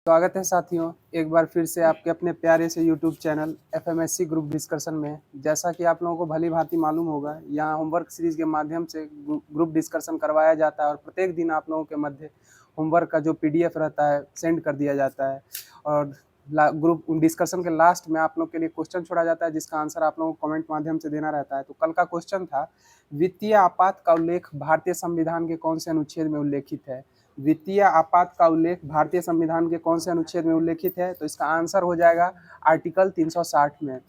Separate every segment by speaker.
Speaker 1: स्वागत है साथियों, एक बार फिर से आपके अपने प्यारे से यूट्यूब चैनल एफएमएससी ग्रुप डिस्कशन में। जैसा कि आप लोगों को भली भांति मालूम होगा, यहाँ होमवर्क सीरीज के माध्यम से ग्रुप डिस्कशन करवाया जाता है और प्रत्येक दिन आप लोगों के मध्य होमवर्क का जो पीडीएफ रहता है सेंड कर दिया जाता है और ग्रुप डिस्कशन के लास्ट में आप लोग के लिए क्वेश्चन छोड़ा जाता है जिसका आंसर आप लोगों को कमेंट माध्यम से देना रहता है। तो कल का क्वेश्चन था, वित्तीय आपात का उल्लेख भारतीय संविधान के कौन से अनुच्छेद में उल्लेखित है। वित्तीय आपात का उल्लेख भारतीय संविधान के कौन से अनुच्छेद में उल्लेखित है। तो इसका आंसर हो जाएगा आर्टिकल 360 में।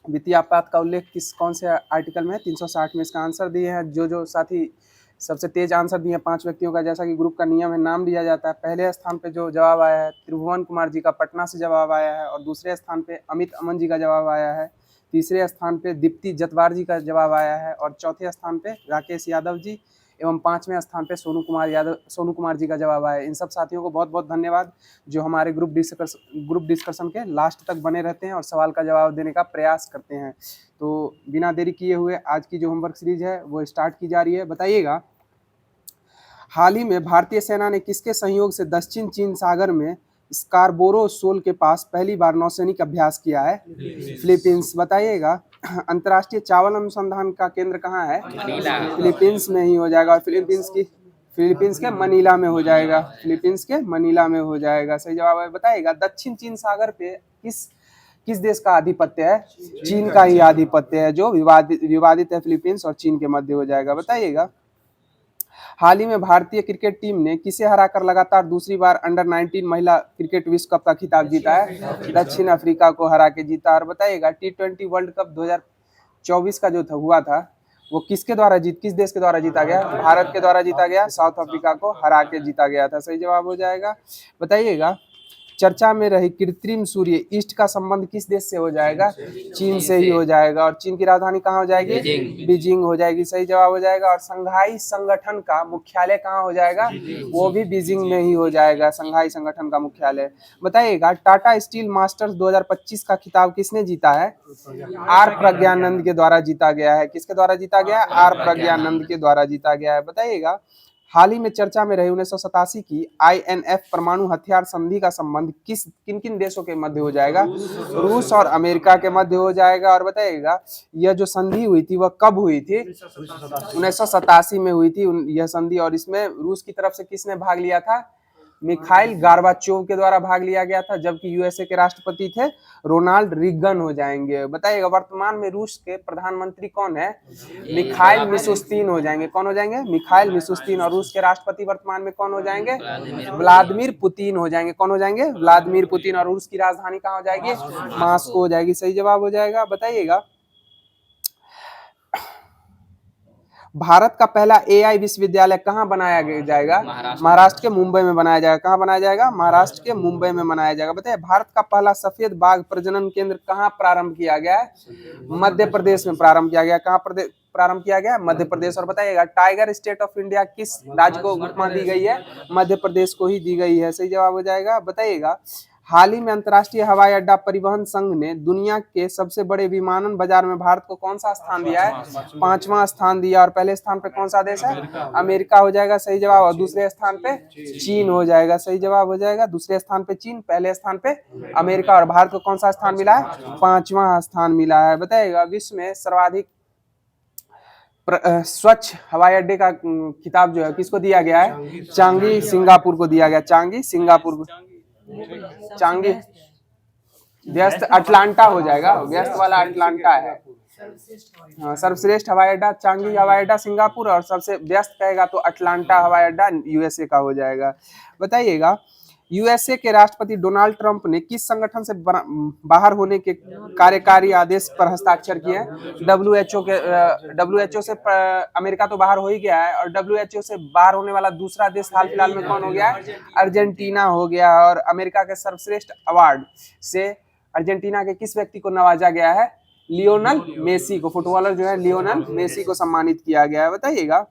Speaker 1: वित्तीय आपात का उल्लेख कौन से आर्टिकल में है? 360 में। इसका आंसर दिए हैं जो साथी सबसे तेज आंसर दिए हैं 5 व्यक्तियों का। जैसा कि ग्रुप का नियम है, नाम दिया जाता है। पहले स्थान पे जो जवाब आया है त्रिभुवन कुमार जी का पटना से जवाब आया है, और दूसरे स्थान पे अमित अमन जी का जवाब आया है। तीसरे स्थान पे दीप्ति जतवार जी का जवाब आया है, और चौथे स्थान पे राकेश यादव जी, एवं 5वें स्थान पे सोनू कुमार जी का जवाब आया। इन सब साथियों को बहुत बहुत धन्यवाद जो हमारे ग्रुप डिस्कशन के लास्ट तक बने रहते हैं और सवाल का जवाब देने का प्रयास करते हैं। तो बिना देरी किए हुए आज की जो होमवर्क सीरीज है वो स्टार्ट की जा रही है। बताइएगा, हाल ही में भारतीय सेना ने किसके सहयोग से दक्षिण चीन सागर में स्कारबोरो शोल के पास पहली बार नौसैनिक अभ्यास किया है? फिलीपींस। बताइएगा, अंतर्राष्ट्रीय चावल अनुसंधान का केंद्र कहाँ है? फिलीपींस में ही हो जाएगा, और फिलीपींस के मनीला में हो जाएगा। फिलीपींस के मनीला में हो जाएगा, सही जवाब है। बताइएगा, दक्षिण चीन सागर पे किस देश का आधिपत्य है? चीन का ही आधिपत्य है, जो विवादित है। फिलीपींस और चीन के मध्य हो जाएगा। बताइएगा, हाल ही में भारतीय क्रिकेट टीम ने किसे हराकर लगातार दूसरी बार अंडर 19 महिला क्रिकेट विश्व कप का खिताब जीता है? दक्षिण अफ्रीका को हरा के जीता। और बताइएगा, T20 वर्ल्ड कप 2024 का जो हुआ था वो किस देश के द्वारा जीता गया? भारत के द्वारा जीता गया। साउथ अफ्रीका को हरा के जीता गया था, सही जवाब हो जाएगा। बताइएगा, चर्चा में रही कृत्रिम सूर्य ईस्ट का संबंध किस देश से हो जाएगा? चीन से ही हो जाएगा। और चीन की राजधानी कहाँ हो जाएगी? बीजिंग हो जाएगी, सही जवाब हो जाएगा। और संघाई संगठन का मुख्यालय कहाँ हो जाएगा? वो भी बीजिंग में ही हो जाएगा, संघाई संगठन का मुख्यालय। बताइएगा, टाटा स्टील मास्टर्स 2025 का खिताब किसने जीता है? आर प्रज्ञानंद के द्वारा जीता गया है। किसके द्वारा जीता गया? आर प्रज्ञानंद के द्वारा जीता गया है। बताइएगा, हाल ही में चर्चा में रही 1987 की INF परमाणु हथियार संधि का संबंध किन किन देशों के मध्य हो जाएगा? रूस और अमेरिका के मध्य हो जाएगा। और बताइएगा, यह जो संधि हुई थी वह कब हुई थी? 1987 में हुई थी यह संधि, और इसमें रूस की तरफ से किसने भाग लिया था? मिखाइल गार्बाचोव के द्वारा भाग लिया गया था, जबकि यूएसए के राष्ट्रपति थे रोनाल्ड रीगन हो जाएंगे। बताइएगा, वर्तमान में रूस के प्रधानमंत्री कौन है? मिखाइल मिशुस्तिन हो जाएंगे। कौन हो जाएंगे? Mikhail Mishustin. और रूस के राष्ट्रपति वर्तमान में कौन हो जाएंगे? व्लादिमीर पुतिन हो जाएंगे। कौन हो जाएंगे? Vladimir Putin. और रूस की राजधानी कहाँ हो जाएगी? मॉस्को हो जाएगी, सही जवाब हो जाएगा। बताइएगा, भारत का पहला AI विश्वविद्यालय कहाँ बनाया जाएगा? महाराष्ट्र के मुंबई में बनाया जाएगा। कहाँ बनाया जाएगा? महाराष्ट्र के मुंबई में बनाया जाएगा। बताइए, भारत का पहला सफेद बाघ प्रजनन केंद्र कहाँ प्रारंभ किया गया है? मध्य प्रदेश में प्रारंभ किया गया। कहाँ प्रारंभ किया गया? मध्य प्रदेश। और बताइएगा, टाइगर स्टेट ऑफ इंडिया किस राज्य को उपमा दी गई है? मध्य प्रदेश को ही दी गई है, सही जवाब हो जाएगा। बताइएगा, हाल ही में अंतर्राष्ट्रीय हवाई अड्डा परिवहन संघ ने दुनिया के सबसे बड़े विमानन बाजार में भारत को कौन सा स्थान दिया है? 5वां स्थान दिया। और पहले स्थान पे कौन सा देश है? अमेरिका हो जाएगा, सही जवाब। और दूसरे स्थान पे चीन हो जाएगा, सही जवाब हो जाएगा। दूसरे स्थान पे चीन, पहले स्थान पे अमेरिका। और भारत को कौन सा स्थान मिला है? 5वां स्थान मिला है। बताइएगा, विश्व में सर्वाधिक स्वच्छ हवाई अड्डे का खिताब जो है किसको दिया गया है? चांगी सिंगापुर को दिया गया। चांगी सिंगापुर को। चांगी व्यस्त अटलांटा हो जाएगा, व्यस्त वाला अटलांटा है। हाँ, सर्वश्रेष्ठ हवाई अड्डा चांगी हवाई अड्डा सिंगापुर, और सबसे व्यस्त कहेगा तो अटलांटा हवाई अड्डा यूएसए का हो जाएगा। बताइएगा, यूएसए के राष्ट्रपति डोनाल्ड ट्रंप ने किस संगठन से बाहर होने के कार्यकारी आदेश पर हस्ताक्षर किए हैं? डब्ल्यूएचओ से अमेरिका तो बाहर हो ही गया है, और डब्ल्यूएचओ से बाहर होने वाला दूसरा देश हाल फिलहाल में कौन हो गया है? अर्जेंटीना हो गया। और अमेरिका के सर्वश्रेष्ठ अवार्ड से अर्जेंटीना के किस व्यक्ति को नवाजा गया है? लियोनल मेसी को। फुटबॉलर जो है लियोनल मेसी को सम्मानित किया गया है। बताइएगा,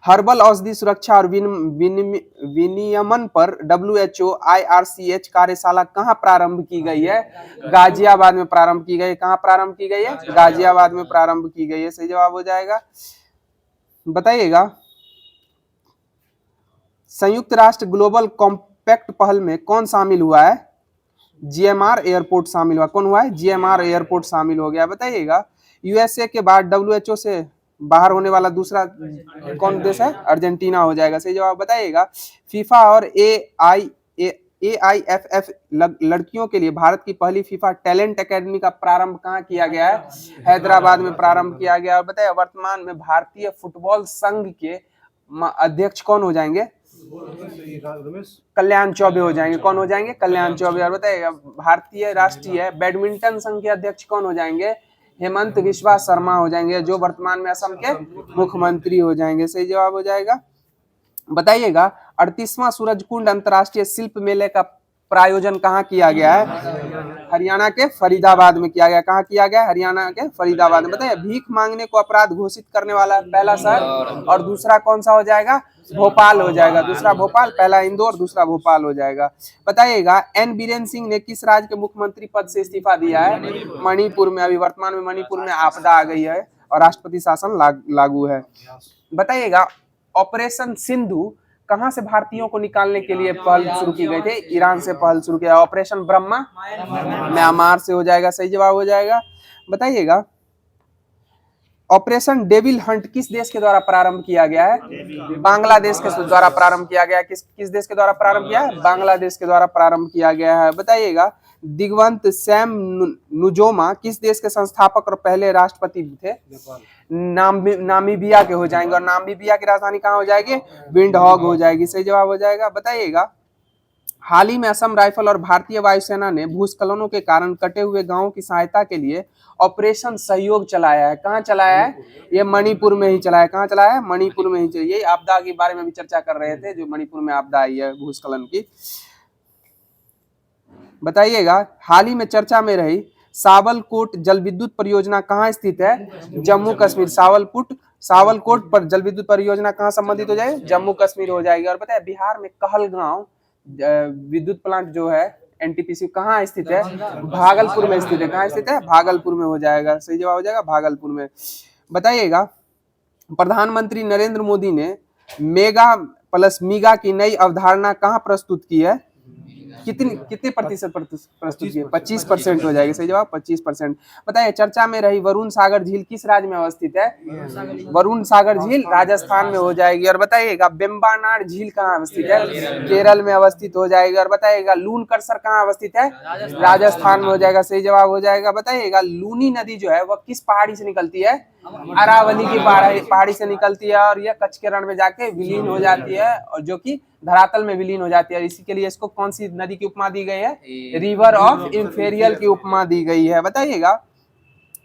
Speaker 1: हर्बल औषधि सुरक्षा और विनियमन पर WHO IRCH कार्यशाला कहाँ प्रारंभ की गई है? गाजियाबाद में प्रारंभ की गई। कहाँ प्रारंभ की गई है? गाजियाबाद में प्रारंभ की गई है, सही जवाब हो जाएगा। बताइएगा, संयुक्त राष्ट्र ग्लोबल पैक्ट पहल में कौन शामिल हुआ है? जीएमआर एयरपोर्ट शामिल हुआ। कौन हुआ है? जीएमआर एयरपोर्ट शामिल हो गया। बताइएगा यूएसए के बाद डब्ल्यूएचओ से बाहर होने वाला दूसरा कौन देश है? अर्जेंटीना हो जाएगा। सही जवाब बताइएगा। फीफा और AIFF लड़कियों के लिए भारत की पहली फीफा टैलेंट एकेडमी का प्रारंभ कहाँ किया गया है? हैदराबाद में प्रारंभ किया गया। और बताइए वर्तमान में भारतीय फुटबॉल संघ के अध्यक्ष कौन हो जाएंगे? कल्याण चौबे हो जाएंगे। कौन हो जाएंगे? कल्याण चौबे। और बताइएगा भारतीय राष्ट्रीय बैडमिंटन संघ के अध्यक्ष कौन हो जाएंगे? हेमंत बिस्वा शर्मा हो जाएंगे, जो वर्तमान में असम के मुख्यमंत्री हो जाएंगे। सही जवाब हो जाएगा। बताइएगा 38वां सूरजकुंड अंतर्राष्ट्रीय शिल्प मेले का प्रायोजन कहाँ किया गया है? हरियाणा के फरीदाबाद में किया गया। कहाँ किया गया? हरियाणा के फरीदाबाद में। बताइए भीख मांगने को अपराध घोषित करने वाला पहला शहर और दूसरा कौन सा हो जाएगा? भोपाल हो जाएगा। दूसरा भोपाल, पहला इंदौर, दूसरा भोपाल हो जाएगा। बताइएगा एन बीरेन सिंह ने किस राज्य के मुख्यमंत्री पद से इस्तीफा दिया है? मणिपुर में। अभी वर्तमान में मणिपुर में आपदा आ गई है और राष्ट्रपति शासन लागू है। बताइएगा ऑपरेशन सिंधु कहां से भारतीयों को निकालने के लिए पहल शुरू की गई थी? ईरान से पहल शुरू किया। ऑपरेशन ब्रह्मा म्यांमार से हो जाएगा। सही जवाब हो जाएगा। बताइएगा ऑपरेशन डेविल हंट किस देश के द्वारा प्रारंभ किया गया है? बांग्लादेश के द्वारा प्रारंभ किया गया है। किस देश के द्वारा प्रारंभ किया है? बांग्लादेश के द्वारा प्रारंभ किया गया है। बताइएगा दिग्वंत सैम नुजोमा किस देश के संस्थापक और पहले राष्ट्रपति थे? नामीबिया के हो जाएंगे। और नामीबिया की राजधानी कहाँ हो जाएगी? विंडहॉग हो जाएगी। सही जवाब हो जाएगा। बताइएगा हाल ही में असम राइफल और भारतीय वायुसेना ने भूस्खलनों के कारण कटे हुए गांवों की सहायता के लिए ऑपरेशन सहयोग चलाया है। कहाँ चलाया है? ये मणिपुर में ही चलाया। कहाँ चलाया है? मणिपुर में ही चलाया। ये आपदा के बारे में भी चर्चा कर रहे थे, जो मणिपुर में आपदा आई है भूस्खलन की। बताइएगा हाल ही में चर्चा में रही सावलकोट जल विद्युत परियोजना कहाँ स्थित है? जम्मू कश्मीर। सावलकोट पर जल विद्युत परियोजना कहाँ संबंधित हो जाएगी? जम्मू कश्मीर हो जाएगी। और बताइए बिहार में कहलगांव विद्युत प्लांट जो है एनटीपीसी कहाँ स्थित है? भागलपुर में स्थित है। कहाँ स्थित है? भागलपुर में हो जाएगा। सही जवाब हो जाएगा भागलपुर में। बताइएगा प्रधानमंत्री नरेंद्र मोदी ने मेगा प्लस मीगा की नई अवधारणा कहाँ प्रस्तुत की है? कितने प्रतिशत प्रस्तुत किए? 25% हो जाएगी। सही जवाब 25%। बताइए चर्चा में रही वरुण सागर झील किस राज्य में अवस्थित है? वरुण सागर झील राजस्थान में हो जाएगी। और बताइएगा बेम्बानाड झील कहाँ अवस्थित है? केरल में अवस्थित हो जाएगी। और बताइएगा लून करसर कहाँ अवस्थित है? राजस्थान में हो जाएगा। सही जवाब हो जाएगा। बताइएगा लूनी नदी जो है वह किस पहाड़ी से निकलती है? अरावली की पहाड़ी से निकलती है और यह कच्छ के रण में जाके विलीन हो जाती है, और जो कि धरातल में विलीन हो जाती है। इसी के लिए इसको कौन सी नदी की उपमा दी गई है? रिवर ऑफ इंफेरियल की उपमा दी गई है। बताइएगा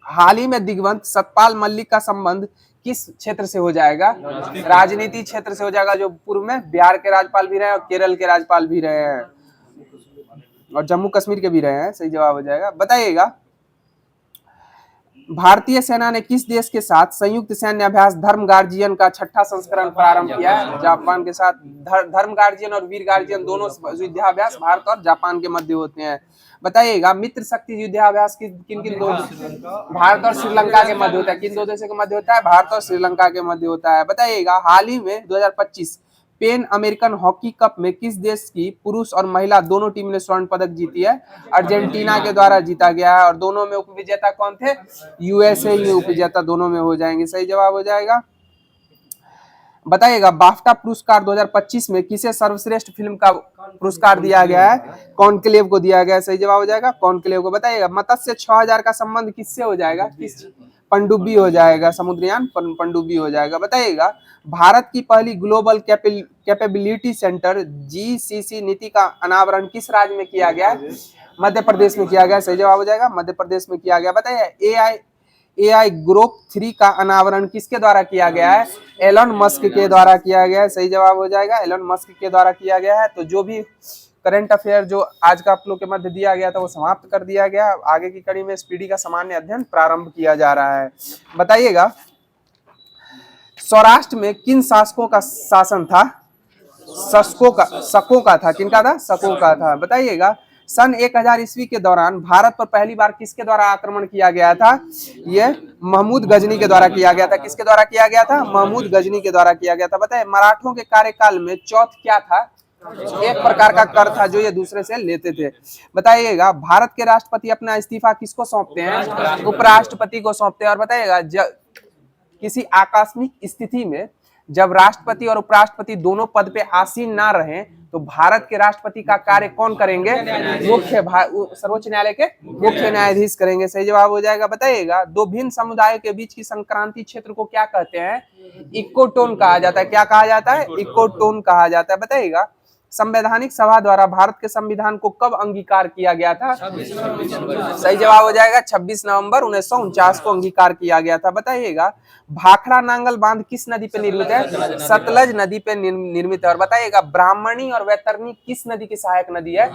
Speaker 1: हाल ही में दिग्वंत सतपाल मलिक का संबंध किस क्षेत्र से हो जाएगा? राजनीति क्षेत्र से हो जाएगा, जो पूर्व में बिहार के राज्यपाल भी रहे और केरल के राज्यपाल भी रहे हैं और जम्मू कश्मीर के भी रहे हैं। सही जवाब हो जाएगा। बताइएगा भारतीय सेना ने किस देश के साथ संयुक्त सैन्य अभ्यास धर्म गार्जियन का 6ठा संस्करण प्रारंभ किया है? जापान के साथ। धर्म गार्जियन और वीर गार्जियन दोनों युद्धाभ्यास भारत और जापान के मध्य होते हैं। बताइएगा मित्र शक्ति युद्धाभ्यास किन किन दो? भारत और श्रीलंका के मध्य होता है। किन दो देशों के मध्य होता है? भारत और श्रीलंका के मध्य होता है। बताइएगा हाल ही में 2025 पैन अमेरिकन हॉकी कप में किस देश की पुरुष और महिला दोनों टीम ने स्वर्ण पदक जीती है? अर्जेंटीना के द्वारा जीता गया है। और दोनों में उपविजेता कौन थे? यूएसए ही उपविजेता दोनों में हो जाएंगे। सही जवाब हो जाएगा। बताइएगा बाफ्टा पुरस्कार 2025 में किसे सर्वश्रेष्ठ फिल्म का पुरस्कार दिया गया है? कॉन्क्लेव को दिया गया है। सही जवाब हो जाएगा कॉन्क्लेव को। बताइएगा मत्स्य 6000 का संबंध किससे हो जाएगा? किस? पनडुब्बी हो जाएगा। समुद्रयान पनडुब्बी हो जाएगा। बताइएगा भारत की पहली ग्लोबल कैपेबिलिटी सेंटर जीसीसी नीति का अनावरण किस राज्य में किया गया? मध्य प्रदेश में किया गया। सही जवाब हो जाएगा मध्य प्रदेश में किया गया। बताइए एआई ग्रुप 3 का अनावरण किसके द्वारा किया गया है? एलन मस्क के द्वारा किया गया है। सही जवाब हो जाएगा एलन मस्क के द्वारा किया गया है। तो जो भी करंट अफेयर जो आज का आप लोग के मध्य दिया गया था वो समाप्त कर दिया गया। आगे की कड़ी में स्पीडी का सामान्य अध्ययन प्रारंभ किया जा रहा है। बताइएगा सौराष्ट्र में किन शासकों का शासन था? शकों का था। किनका था? शकों का था। बताइएगा सन 1000 ईस्वी के दौरान भारत पर पहली बार किसके द्वारा आक्रमण किया गया था? यह महमूद गजनी के द्वारा किया गया था। किसके द्वारा किया गया था? महमूद गजनी के द्वारा किया गया था। बताइए मराठों के कार्यकाल में चौथ क्या था? एक प्रकार का कर था जो ये दूसरे से लेते थे। बताइएगा भारत के राष्ट्रपति अपना इस्तीफा किसको सौंपते हैं? उपराष्ट्रपति को सौंपते हैं। और बताइएगा किसी आकस्मिक स्थिति में जब राष्ट्रपति और उपराष्ट्रपति दोनों पद पे आसीन ना रहे तो भारत के राष्ट्रपति का कार्य कौन करेंगे? सर्वोच्च न्यायालय के मुख्य न्यायाधीश करेंगे। सही जवाब हो जाएगा। बताइएगा दो भिन्न समुदायों के बीच की संक्रांति क्षेत्र को क्या कहते हैं? इकोटोन कहा जाता है। क्या कहा जाता है? इकोटोन कहा जाता है। बताइएगा संवैधानिक सभा द्वारा भारत के संविधान को कब अंगीकार किया गया था? सही जवाब हो जाएगा 26 नवंबर 1949 को अंगीकार किया गया था। बताइएगा भाखड़ा नांगल बांध किस नदी पे निर्मित है? सतलज नदी पे निर्मित है। और बताइएगा ब्राह्मणी और वैतरणी किस नदी की सहायक नदी है?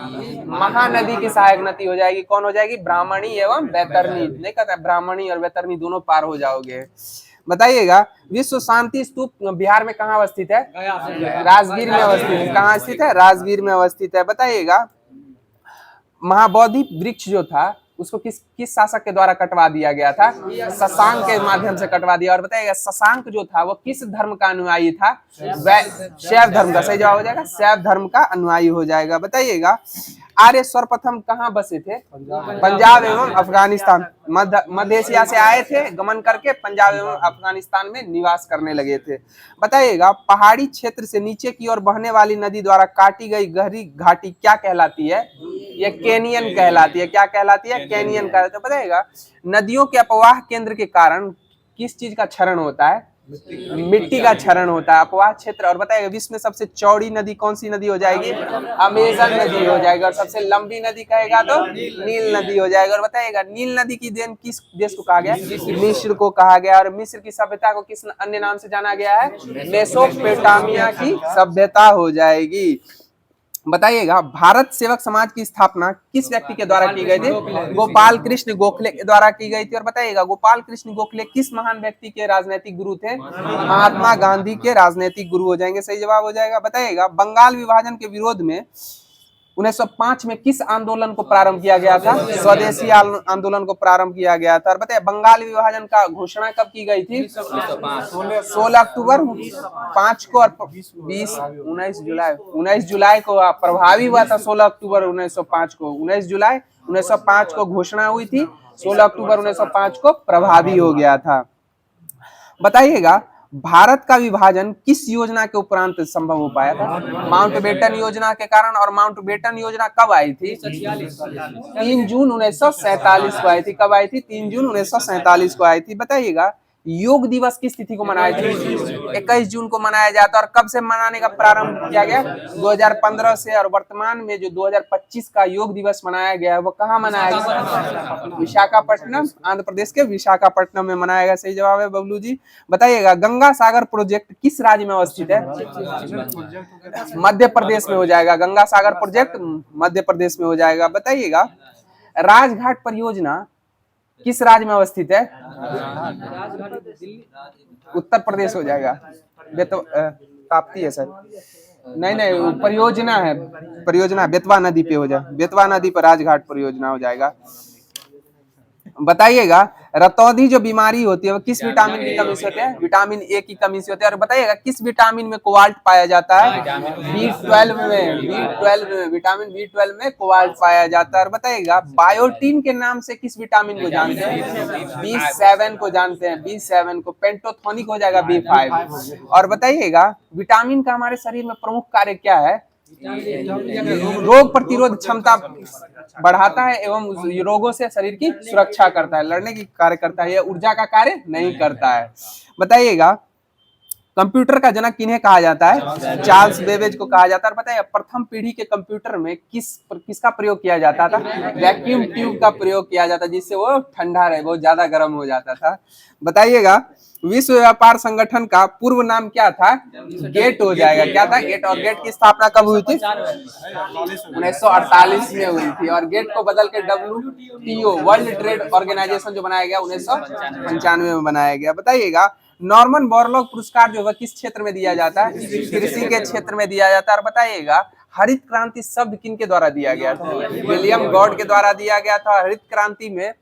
Speaker 1: महानदी की सहायक नदी हो जाएगी। कौन हो जाएगी? ब्राह्मणी एवं वैतरणी। नहीं कहता ब्राह्मणी और वैतरणी दोनों पार हो जाओगे। बताइएगा विश्व शांति स्तूप बिहार में कहाँ अवस्थित है? राजगीर में अवस्थित है। कहाँ स्थित है? राजगीर में अवस्थित है। बताइएगा महाबोधि वृक्ष जो था उसको किस शासक के द्वारा कटवा दिया गया था? शशांक के माध्यम से कटवा दिया। और बताइएगा शशांक जो था वो किस धर्म का अनुयायी था? शैव धर्म का। सही जवाब हो जाएगा शैव धर्म का अनुयायी हो जाएगा। बताइएगा आर्य सर्वप्रथम कहाँ बसे थे? पंजाब एवं अफगानिस्तान। मध्य एशिया से आए थे, गमन करके पंजाब एवं अफगानिस्तान में निवास करने लगे थे। बताइएगा पहाड़ी क्षेत्र से नीचे की ओर बहने वाली नदी द्वारा काटी गई गहरी घाटी क्या कहलाती है? ये कैनियन कहलाती है। क्या कहलाती है? कैनियन कहलाती है। बताइएगा नदियों के अपवाह केंद्र के कारण किस चीज का क्षरण होता है? मिट्टी का क्षरण होता है, अपवाह क्षेत्र। और बताइएगा विश्व में सबसे चौड़ी नदी कौन सी नदी हो जाएगी? अमेजन नदी हो जाएगी। और सबसे लंबी नदी कहेगा तो नील नदी हो जाएगा। और बताइएगा नील नदी की देन किस देश को कहा गया? मिस्र को कहा गया। और मिस्र की सभ्यता को किस अन्य नाम से जाना गया है? मेसोपोटामिया की सभ्यता हो जाएगी। बताइएगा भारत सेवक समाज की स्थापना किस व्यक्ति के द्वारा की गई थी? गोपाल कृष्ण गोखले के द्वारा की गई थी। और बताइएगा गोपाल कृष्ण गोखले किस महान व्यक्ति के राजनीतिक गुरु थे? महात्मा गांधी के राजनीतिक गुरु हो जाएंगे। सही जवाब हो जाएगा। बताइएगा बंगाल विभाजन के विरोध में 1905 में किस आंदोलन को प्रारंभ किया गया था? स्वदेशी आंदोलन को प्रारंभ किया गया था। और बताइए बंगाल विभाजन का घोषणा कब की गई थी? 16 अक्टूबर 5 को और 19 जुलाई को प्रभावी हुआ था। 16 अक्टूबर 1905 को 19 जुलाई 1905 को घोषणा हुई थी, 16 अक्टूबर 1905 को प्रभावी हो गया था। बताइएगा भारत का विभाजन किस योजना के उपरांत संभव हो पाया था? माउंटबेटन योजना के कारण। और माउंटबेटन योजना कब आई थी? 3 जून 1947 को आई थी। कब आई थी? 3 जून 1947 को आई थी। बताइएगा योग दिवस किस तिथि को मनाया थी? 21 जून को मनाया जाता है। और कब से मनाने का प्रारंभ किया गया? 2015 से। और वर्तमान में जो 2025 का योग दिवस मनाया गया है वो कहाँ मनाया गया? विशाखापट्टनम, आंध्र प्रदेश के विशाखापट्टनम में मनाया गया। सही जवाब है बबलू जी। बताइएगा गंगा सागर प्रोजेक्ट किस राज्य में अवस्थित है? मध्य प्रदेश में हो जाएगा। गंगा सागर प्रोजेक्ट मध्य प्रदेश में हो जाएगा। बताइएगा राजघाट परियोजना किस राज्य में अवस्थित है? उत्तर प्रदेश हो जाएगा। ताप्ती है सर। नहीं परियोजना है, परियोजना बेतवा नदी पे हो जाए। बेतवा नदी पर राजघाट परियोजना हो जाएगा। बताइएगा रतौंधी जो बीमारी होती है वो किस विटामिन की कमी से होती है? विटामिन ए की कमी से होती है। और बताइएगा किस विटामिन में कोबाल्ट पाया जाता है? B12 में विटामिन B12 में कोबाल्ट पाया जाता है। और बताइएगा बायोटीन के नाम से किस विटामिन को जानते हैं? B7 को जानते हैं। B7 को। पेंटोथोनिक हो जाएगा B5। और बताइएगा विटामिन का हमारे शरीर में प्रमुख कार्य क्या है? रोग प्रतिरोध क्षमता बढ़ाता है एवं रोगों से शरीर की सुरक्षा करता है, लड़ने की कार्य करता है। यह ऊर्जा का कार्य नहीं करता है। बताइएगा कंप्यूटर का जनक किन्हें कहा जाता है? चार्ल्स बेबेज को कहा जाता है। और बताइए प्रथम पीढ़ी के कंप्यूटर में किसका प्रयोग किया जाता था? वैक्यूम ट्यूब का प्रयोग किया जाता, जिससे वो ठंडा रहे, बहुत ज्यादा गर्म हो जाता था। बताइएगा विश्व व्यापार संगठन का पूर्व नाम क्या था? गेट हो जाएगा। क्या था? गेट। और गेट की स्थापना कब हुई थी? 1948 में हुई थी। और गेट को बदल के WTO वर्ल्ड ट्रेड ऑर्गेनाइजेशन जो बनाया गया 1995 में बनाया गया। बताइएगा नॉर्मन बोरलॉग पुरस्कार जो है किस क्षेत्र में दिया जाता है? कृषि के क्षेत्र में दिया जाता है। और बताइएगा हरित क्रांति शब्द किन के द्वारा दिया गया था? विलियम गॉड के द्वारा दिया गया था। हरित क्रांति में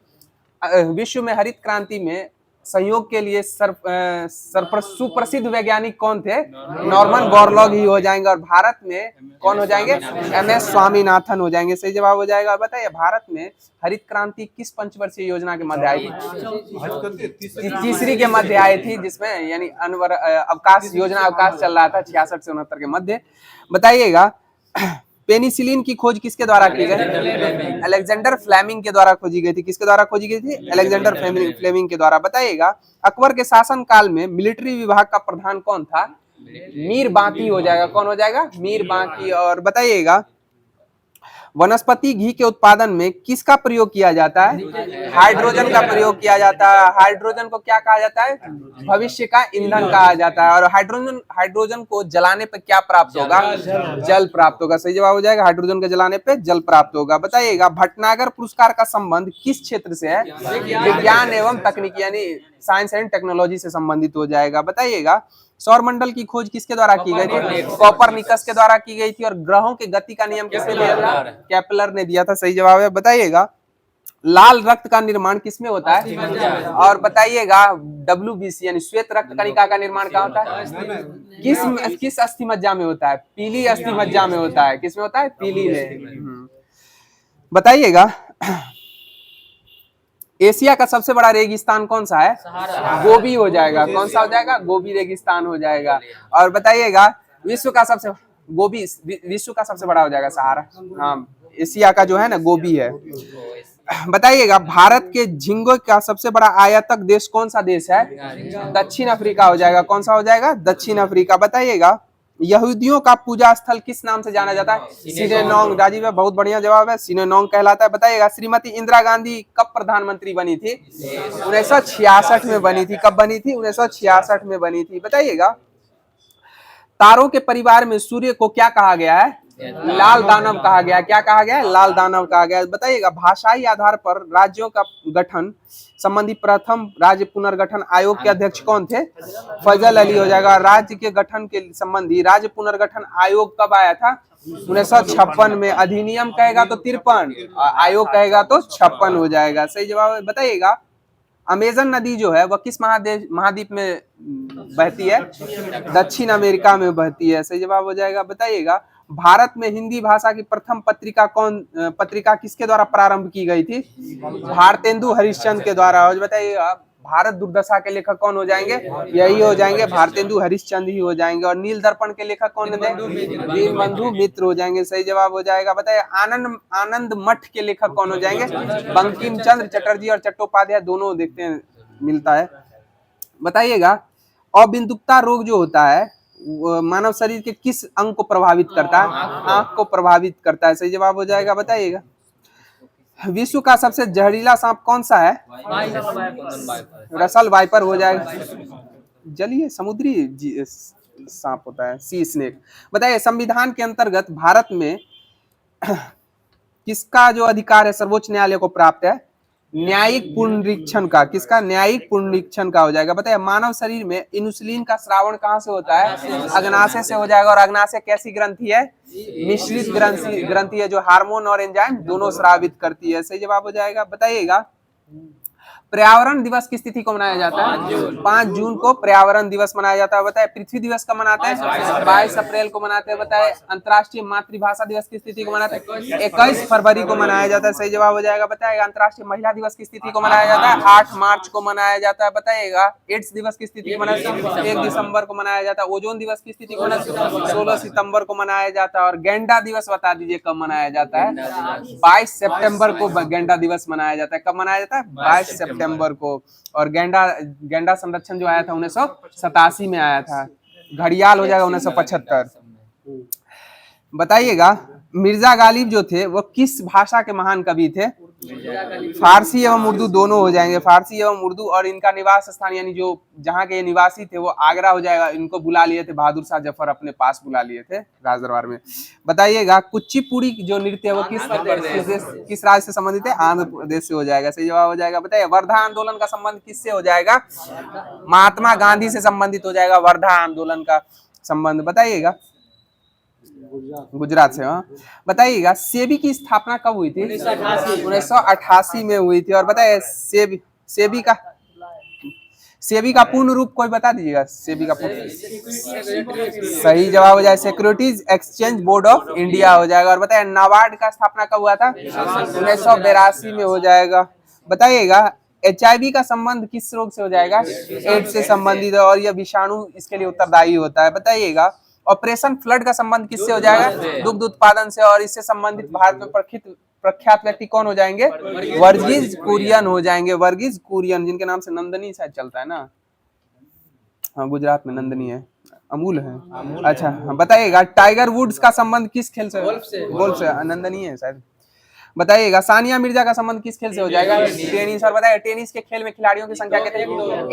Speaker 1: विश्व में हरित क्रांति में संयोग के लिए सुप्रसिद्ध वैज्ञानिक कौन थे? नॉर्मन बोरलॉग ही हो जाएंगे। और भारत में कौन हो जाएंगे? एम.एस. स्वामीनाथन हो जाएंगे। सही जवाब हो जाएगा। बताइए भारत में हरित क्रांति किस पंचवर्षीय योजना के मध्य आई थी? तीसरी के मध्य आई थी, जिसमें यानी अवकाश योजना अवकाश चल रहा था 66 से 69 के मध्य। बताइएगा पेनिसिलिन की खोज किसके द्वारा की गई? अलेक्जेंडर फ्लेमिंग के द्वारा खोजी गई थी। किसके द्वारा खोजी गई थी? अलेक्जेंडर फ्लेमिंग के द्वारा। बताइएगा अकबर के शासन काल में मिलिट्री विभाग का प्रधान कौन था? मीर बांकी हो जाएगा। कौन हो जाएगा? मीर बांकी। और बताइएगा वनस्पति घी के उत्पादन में किसका प्रयोग किया जाता है? हाइड्रोजन का प्रयोग किया जाता है। हाइड्रोजन को क्या कहा जाता है? भविष्य का ईंधन कहा जाता है। और हाइड्रोजन को जलाने पे क्या प्राप्त होगा? जल प्राप्त होगा। सही जवाब हो जाएगा। हाइड्रोजन के जलाने पे जल प्राप्त होगा। बताइएगा भटनागर पुरस्कार का संबंध किस क्षेत्र से है? विज्ञान एवं तकनीकी यानी साइंस एंड टेक्नोलॉजी से संबंधित हो जाएगा। बताइएगा सौरमंडल की खोज किसके द्वारा की गई थी? कोपरनिकस के द्वारा की गई थी। और ग्रहों के गति का नियम किसने दिया था? केपलर ने दिया था। सही जवाब है। बताइएगा लाल रक्त का निर्माण किसमें होता है? और बताइएगा WBC यानी श्वेत रक्त कणिका का निर्माण कहाँ होता है? किस अस्थि मज्जा में होता है? पीली अस्थि मज्जा में होता है। किसमें होता है? पीली में। बताइएगा एशिया का सबसे बड़ा रेगिस्तान कौन सा है? गोबी हो जाएगा। कौन सा हो जाएगा? गोबी रेगिस्तान हो जाएगा। और बताइएगा विश्व का सबसे बड़ा हो जाएगा सहारा। हाँ एशिया का जो है ना गोबी है। बताइएगा भारत के झींगे का सबसे बड़ा आयातक देश कौन सा देश है? दक्षिण अफ्रीका हो जाएगा। कौन सा हो जाएगा? दक्षिण अफ्रीका। बताइएगा यहूदियों का पूजा स्थल किस नाम से जाना जाता है? सिनेनोंग। राजीव बहुत बढ़िया जवाब है। सिनेनोंग कहलाता है। बताइएगा श्रीमती इंदिरा गांधी कब प्रधानमंत्री बनी थी? 1966 में बनी थी। कब बनी थी? 1966 में बनी थी। बताइएगा तारों के परिवार में सूर्य को क्या कहा गया है? लाल दानव कहा गया। क्या कहा गया? लाल दानव कहा गया। बताइएगा भाषाई आधार पर राज्यों का गठन संबंधी प्रथम राज्य पुनर्गठन आयोग के अध्यक्ष कौन थे? फजल अली हो जाएगा। राज्य के गठन के संबंधी राज्य पुनर्गठन आयोग कब आया था? 1956 में। अधिनियम कहेगा तो 53, आयोग कहेगा तो 56 हो जाएगा। सही जवाब बताइएगा अमेजन नदी जो है वह किस महाद्वीप में बहती है? दक्षिण अमेरिका में बहती है। सही जवाब हो जाएगा। बताइएगा भारत में हिंदी भाषा की प्रथम पत्रिका किसके द्वारा प्रारंभ की गई थी? भारतेंदु हरिश्चंद्र के द्वारा। और बताइएगा भारत दुर्दशा के लेखक कौन हो जाएंगे? यही हो जाएंगे भारतेंदु हरिश्चंद्र ही हो जाएंगे। और नील दर्पण के लेखक कौन है? दीनबंधु मित्र हो जाएंगे। सही जवाब हो जाएगा। बताइए आनंद मठ के लेखक कौन हो जाएंगे? बंकिम चंद्र चटर्जी और चट्टोपाध्याय दोनों देखते हैं मिलता है। बताइएगा अबिंदुकता रोग जो होता है मानव शरीर के किस अंग को प्रभावित करता है? आंख को प्रभावित करता है। सही जवाब हो जाएगा। बताइएगा विश्व का सबसे जहरीला सांप कौन सा है? रसल वाइपर हो जाएगा। जलीय समुद्री सांप होता है सी स्नेक। बताइए संविधान के अंतर्गत भारत में किसका जो अधिकार है सर्वोच्च न्यायालय को प्राप्त है? न्यायिक पुनरीक्षण का। किसका? न्यायिक पुनरीक्षण का हो जाएगा। बताइए मानव शरीर में इंसुलिन का स्रावण कहाँ से होता है? अग्नाशय से हो जाएगा। और अग्नाशय कैसी ग्रंथि है? मिश्रित ग्रंथि है जो हार्मोन और एंजाइम दोनों स्रावित करती है। सही जवाब हो जाएगा। बताइएगा पर्यावरण दिवस किस तिथि को मनाया जाता है? 5 जून को पर्यावरण दिवस मनाया जाता है। बताए पृथ्वी दिवस कब मनाते हैं? 22 अप्रैल को मनाते हैं। बताए अंतर्राष्ट्रीय मातृभाषा दिवस किस तिथि को मनाते हैं? 21 फरवरी को मनाया जाता है। सही जवाब हो जाएगा। बताएगा अंतर्राष्ट्रीय महिला दिवस किस तिथि को मनाया जाता है? 8 मार्च को मनाया जाता है। बताइएगा एड्स दिवस किस तिथि को मनाया जाता है? 1 दिसंबर को मनाया जाता है। ओजोन दिवस किस तिथि को मनाया जाता है? 16 सितंबर को मनाया जाता है। और गेंडा दिवस बता दीजिए कब मनाया जाता है? 22 सितंबर को गेंडा दिवस मनाया जाता है। कब मनाया जाता है? 22 सितंबर को। और गेंडा संरक्षण जो आया था 1987 में आया था। घड़ियाल हो जाएगा 1975। बताइएगा मिर्जा गालिब जो थे वो किस भाषा के महान कवि थे? फारसी एवं उर्दू दोनों हो जाएंगे। फारसी एवं उर्दू। और इनका निवास स्थान यानी जो जहाँ के निवासी थे वो आगरा हो जाएगा। इनको बुला लिए थे बहादुर शाह जफर अपने पास बुला लिए थे राजदरबार में। बताइएगा कुचिपुड़ी जो नृत्य है वो किस राज्य से संबंधित है? आंध्र प्रदेश से हो जाएगा। सही जवाब हो जाएगा। बताइए वर्धा आंदोलन का संबंध किससे हो जाएगा? महात्मा गांधी से संबंधित हो जाएगा वर्धा आंदोलन का संबंध। बताइएगा गुजरात से। हाँ बताइएगा सेबी की स्थापना कब हुई थी? 1988 में हुई थी। और बताइए सेबी का सेबी का पूर्ण रूप कोई बता दीजिएगा, सेबी का पूर्ण। सही जवाब हो जाए securities exchange board of India हो जाएगा। और बताइए नाबार्ड का स्थापना कब हुआ था? 1982 में हो जाएगा। बताइएगा HIV का संबंध किस रोग से हो जाएगा? एड्स से संबंधित है और यह विषाणु इसके लिए उत्तरदायी होता है। बताइएगा ऑपरेशन फ्लड का संबंध किससे हो जाएगा? दुग्ध उत्पादन से। और इससे संबंधित भारत में प्रख्यात व्यक्ति कौन हो जाएंगे? वर्गीज कुरियन हो जाएंगे, वर्गीज कुरियन, जिनके नाम से नंदनी शायद चलता है ना। हाँ गुजरात में नंदनी है, अमूल है। अच्छा बताइएगा टाइगर वुड्स का संबंध किस खेल से? गोल्फ से। नंदनी है शायद। बताइएगा सानिया मिर्जा का संबंध किस खेल से हो जाएगा? टेनिस। और बताइए टेनिस के खेल में खिलाड़ियों की संख्या कितनी?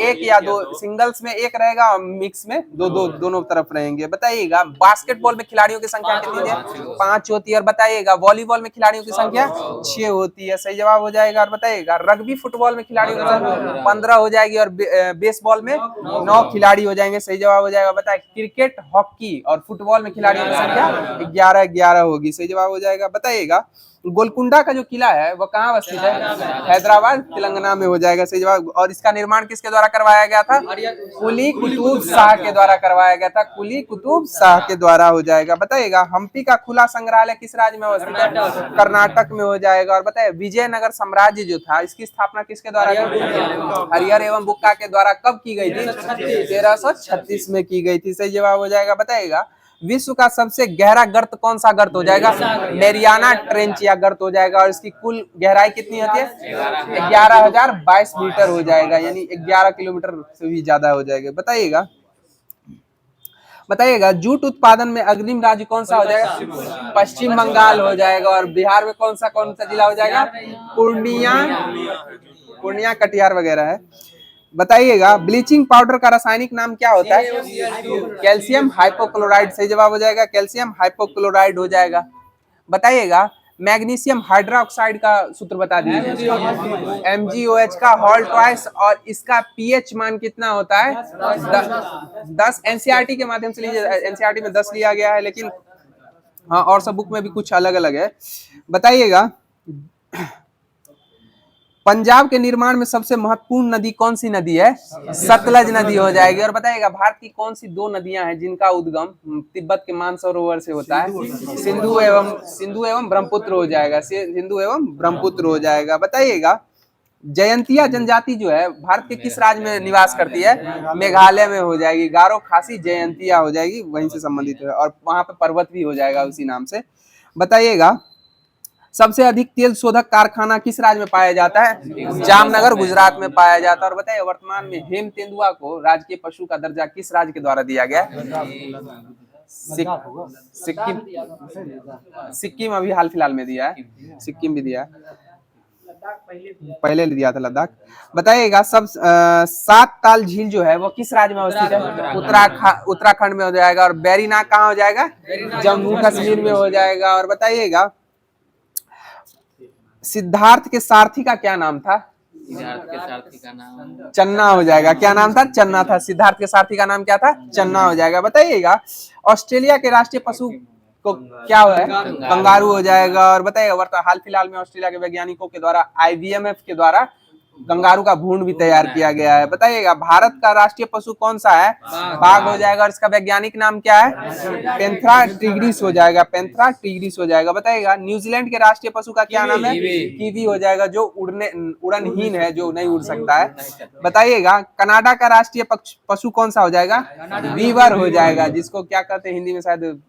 Speaker 1: एक या दो? सिंगल्स में एक रहेगा और मिक्स में दोनों तरफ रहेंगे। बताइएगा बास्केटबॉल में खिलाड़ियों की संख्या कितनी है? 5 होती है। और बताइएगा वॉलीबॉल में खिलाड़ियों की संख्या 6 होती है। सही जवाब हो जाएगा। और बताइएगा रग्बी फुटबॉल में खिलाड़ियों की संख्या 15 हो जाएगी और बेसबॉल में 9 खिलाड़ी हो जाएंगे। सही जवाब हो जाएगा। बताइए क्रिकेट, हॉकी और फुटबॉल में खिलाड़ियों की संख्या 11 होगी। सही जवाब हो जाएगा। बताइएगा गोलकुंडा का जो किला है वो कहाँ स्थित है? हैदराबाद तेलंगाना में हो जाएगा। सही जवाब। और इसका निर्माण किसके द्वारा करवाया गया था? कुली कुतुब शाह के द्वारा करवाया गया था। कुली कुतुब शाह के द्वारा हो जाएगा। बताइएगा हम्पी का खुला संग्रहालय किस राज्य में अवस्थित है? कर्नाटक में हो जाएगा। और बताइए विजयनगर साम्राज्य जो था इसकी स्थापना किसके द्वारा की गई? हरिहर एवं बुक्का के द्वारा कब की गई थी? 1336 में की गई थी। सही जवाब हो जाएगा। बताइएगा विश्व का सबसे गहरा गर्त कौन सा गर्त हो जाएगा? मेरियाना ट्रेंच या गर्त हो जाएगा। और इसकी कुल गहराई कितनी होती है? 11,022 मीटर हो जाएगा, यानी 11 किलोमीटर से भी ज्यादा हो जाएगा। बताइएगा जूट उत्पादन में अग्रिम राज्य कौन सा हो जाएगा? पश्चिम बंगाल हो जाएगा। और बिहार में कौन सा जिला हो जाएगा? पूर्णिया कटिहार वगैरह है। बताइएगा ब्लीचिंग पाउडर का रासायनिक नाम क्या होता है? Calcium hypochlorite. सही जवाब हो जाएगा। कैल्शियम हाइपोक्लोराइड हो जाएगा। बताइएगा मैग्नीशियम हाइड्रोक्साइड का सूत्र बता दीजिए। MgOH का हॉल ट्वाइस। और इसका pH मान कितना होता है? 10। NCERT के माध्यम से लीजिए, NCERT में 10 लिया गया है, लेकिन हाँ और सब बुक में भी कुछ अलग अलग है। बताइएगा पंजाब के निर्माण में सबसे महत्वपूर्ण नदी कौन सी नदी है? सतलज नदी हो जाएगी। और बताइएगा भारत की कौन सी 2 नदियां हैं जिनका उद्गम तिब्बत के मानसरोवर से होता है? सिंधु एवं ब्रह्मपुत्र हो जाएगा। सिंधु एवं ब्रह्मपुत्र हो जाएगा। बताइएगा जयंतिया जनजाति जो है भारत के किस राज्य में निवास करती है? मेघालय में हो जाएगी। गारो खासी जयंतिया हो जाएगी, वहीं से संबंधित है। और वहां पे पर्वत भी हो जाएगा उसी नाम से। बताइएगा सबसे अधिक तेल शोधक कारखाना किस राज्य में पाया जाता है? जामनगर गुजरात में पाया जाता है। और बताइए वर्तमान में हेम तेंदुआ को राजकीय पशु का दर्जा किस राज्य के द्वारा दिया गया? सिक्किम अभी हाल फिलहाल में दिया है। सिक्किम भी दिया है, पहले दिया था लद्दाख। बताइएगा सब 7 ताल झील जो है वो किस राज्य में अवस्थित है? उत्तराखंड में हो जाएगा। और बैरीनाग कहाँ हो जाएगा? जम्मू कश्मीर में हो जाएगा। और बताइएगा सिद्धार्थ के सारथी का क्या नाम था?
Speaker 2: सिद्धार्थ के सारथी का नाम
Speaker 1: चन्ना हो जाएगा। क्या नाम था? चन्ना था। सिद्धार्थ के सारथी का नाम क्या था? चन्ना हो जाएगा। बताइएगा ऑस्ट्रेलिया के राष्ट्रीय पशु को क्या है? कंगारू हो जाएगा। और बताइएगा हाल फिलहाल में ऑस्ट्रेलिया के वैज्ञानिकों के द्वारा IBMF के द्वारा कंगारू का भ्रूण भी तैयार किया गया है। बताइएगा भारत का राष्ट्रीय पशु कौन सा है? बाघ हो जाएगा। और इसका वैज्ञानिक नाम क्या है? पेंथ्रा टिग्रिस हो जाएगा। पेंथ्रा टिग्रिस हो जाएगा। बताइएगा न्यूजीलैंड के राष्ट्रीय पशु का क्या नाम है? कीवी हो जाएगा, जो उड़नहीन है, जो नहीं उड़ सकता है। बताइएगा कनाडा का राष्ट्रीय पशु कौन सा हो जाएगा? बीवर हो जाएगा, जिसको क्या कहते हैं हिंदी में शायद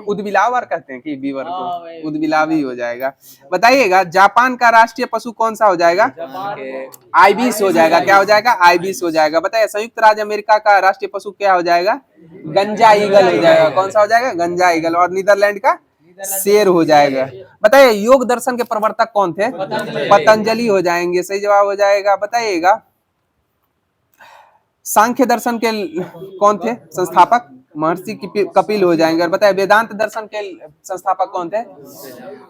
Speaker 1: उदबिलावर कहते हैं कि बीवर को उदबिलावी हो जाएगा। बताइएगा जापान का राष्ट्रीय पशु कौन सा हो जाएगा? आइबिस हो जाएगा। क्या हो जाएगा? आइबिस हो जाएगा। बताइए संयुक्त राज्य अमेरिका का राष्ट्रीय पशु क्या हो जाएगा? गंजा ईगल हो जाएगा। कौन सा हो जाएगा? गंजा ईगल। और नीदरलैंड का शेर हो जाएगा। बताइए योग दर्शन के प्रवर्तक कौन थे? पतंजलि हो जाएंगे। सही जवाब हो जाएगा। बताइएगा सांख्य दर्शन के कौन थे संस्थापक? महर्षि कपिल हो जाएंगे। और बताइए वेदांत दर्शन के संस्थापक कौन थे?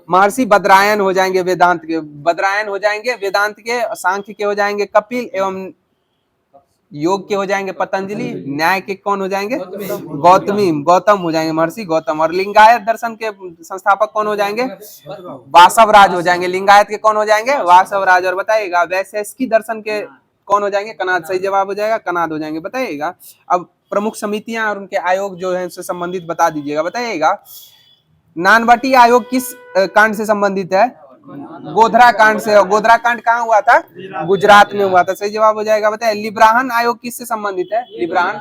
Speaker 1: महर्षि बद्रायन हो जाएंगे। वेदांत के बद्रायन हो जाएंगे, वेदांत के, सांख्य के हो जाएंगे कपिल, एवं योग के हो जाएंगे पतंजलि, न्याय के कौन हो जाएंगे? गौतम हो जाएंगे, महर्षि गौतम। और लिंगायत दर्शन के संस्थापक कौन हो जाएंगे? वासव राज हो जाएंगे। लिंगायत के कौन हो जाएंगे? वासव राज। और बताइएगा वैशेषिकी दर्शन के कौन हो जाएंगे? कनाद। सही जवाब हो जाएगा, कनाद हो जाएंगे। बताइएगा अब प्रमुख समितियां और उनके आयोग जो है उससे संबंधित बता दीजिएगा। बताइएगा नानवटी आयोग किस कांड से संबंधित है? गोधरा कांड से। और गोधरा कांड कहाँ हुआ था? गुजरात में हुआ था। सही जवाब हो जाएगा। बताइए लिब्राहन आयोग किससे संबंधित है? लिब्राहन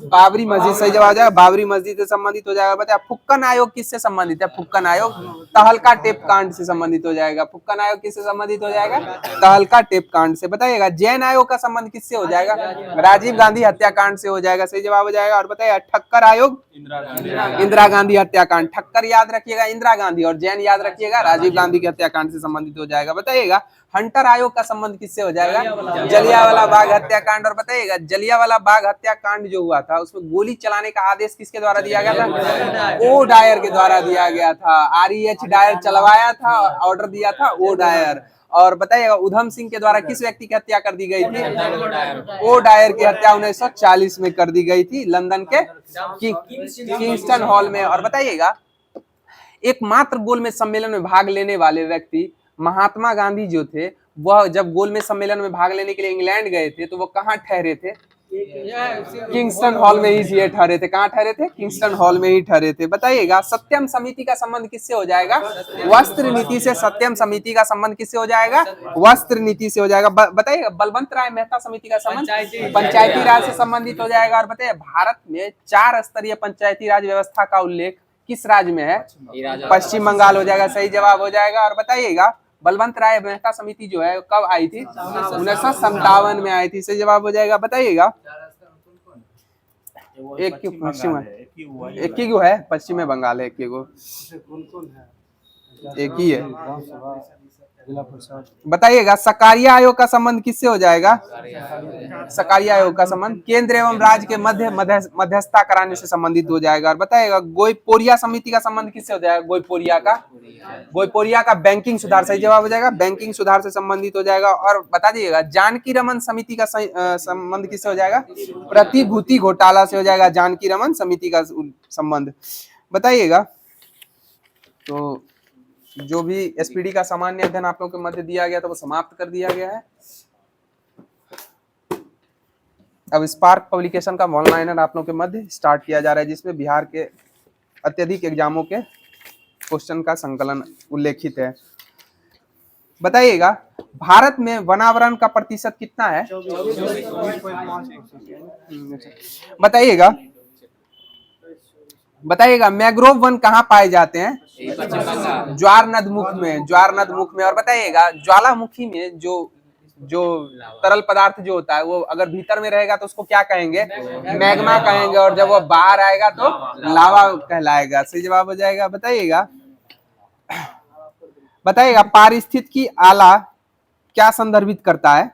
Speaker 1: बाबरी मस्जिद। सही जवाब हो जाएगा, बाबरी मस्जिद से संबंधित हो जाएगा। बताइए फुक्कन आयोग किससे संबंधित है? फुक्कन आयोग तहलका टेप कांड से संबंधित हो जाएगा। फुक्कन आयोग किससे संबंधित हो जाएगा? तहलका टेप कांड से। बताइएगा जैन आयोग का संबंध किससे हो जाएगा? राजीव गांधी हत्याकांड से हो जाएगा। सही जवाब हो जाएगा। और बताइए ठक्कर आयोग इंदिरा गांधी हत्याकांड। ठक्कर याद रखिएगा इंदिरा गांधी और जैन याद रखिएगा राजीव गांधी के हत्याकांड से संबंधित हो जाएगा। बताइएगा हंटर आयोग का संबंध किससे हो जाएगा? जलियांवाला बाग हत्याकांड। और बताइएगा जलियांवाला बाग हत्याकांड जो हुआ था उसमें गोली चलाने का आदेश किसके द्वारा दिया गया था? ओ डायर के द्वारा दिया गया था। REH डायर चलवाया था, ऑर्डर दिया था ओ डायर। और बताइएगा उधम सिंह के द्वारा किस व्यक्ति की हत्या कर दी गई थी? ओ डायर की हत्या 1940 में कर दी गई थी लंदन के किंगस्टन हॉल में। और बताइएगा एकमात्र गोलमेज सम्मेलन में भाग लेने वाले व्यक्ति महात्मा गांधी जो थे, वह जब गोलमेज सम्मेलन में भाग लेने के लिए इंग्लैंड गए थे तो वो कहाँ ठहरे थे? किंगस्टन हॉल में ही ये ठहरे थे। कहाँ ठहरे थे? किंगस्टन हॉल में ही ठहरे थे। बताइएगा सत्यम समिति का संबंध किससे हो जाएगा? वस्त्र नीति से। सत्यम समिति का संबंध किससे हो जाएगा? वस्त्र नीति से हो जाएगा। बताइएगा बलवंत राय मेहता समिति का संबंध पंचायती राज से संबंधित हो जाएगा। और बताइए भारत में 4 स्तरीय पंचायती राज व्यवस्था का उल्लेख किस राज्य में है? पश्चिम बंगाल हो जाएगा। सही जवाब हो जाएगा। और बताइएगा बलवंत राय मेहता समिति जो है कब आई थी? 1957 में आई थी। सही जवाब हो जाएगा। बताइएगा एक क्यों पश्चिम है? एक ही है, पश्चिम में बंगाल है एक ही गो, एक ही है। बताइएगा सकारिया आयोग का संबंध किससे हो जाएगा? सकारिया आयोग का संबंध केंद्र एवं राज्य के मध्यस्थता कराने से संबंधित हो जाएगा। और बताइएगा गोईपोरिया समिति का संबंध किससे हो जाएगा? गोईपोरिया का बैंकिंग सुधार। सही जवाब हो जाएगा, बैंकिंग सुधार से संबंधित हो जाएगा। और बता दीजिएगा जानकी रमन समिति का संबंध किससे हो जाएगा? प्रतिभूति घोटाला से हो जाएगा जानकी रमन समिति का संबंध। बताइएगा तो जो भी SPD का सामान्य अध्ययन आप लोगों के मध्य दिया गया था वो समाप्त कर दिया गया है। अब स्पार्क पब्लिकेशन का ऑनलाइनर आप लोगों के मध्य स्टार्ट किया जा रहा है जिसमें बिहार के अत्यधिक एग्जामों के क्वेश्चन का संकलन उल्लेखित है। बताइएगा भारत में वनावरण का प्रतिशत कितना है? बताइएगा मैंग्रोव वन कहाँ पाए जाते हैं? ज्वार नदमुख में, ज्वार नदमुख में। और बताइएगा ज्वालामुखी में जो तरल पदार्थ जो होता है वो अगर भीतर में रहेगा तो उसको क्या कहेंगे? मैग्मा कहेंगे। और जब वो बाहर आएगा तो लावा कहलाएगा। सही जवाब हो जाएगा। बताइएगा पारिस्थितिकी आला क्या संदर्भित करता है?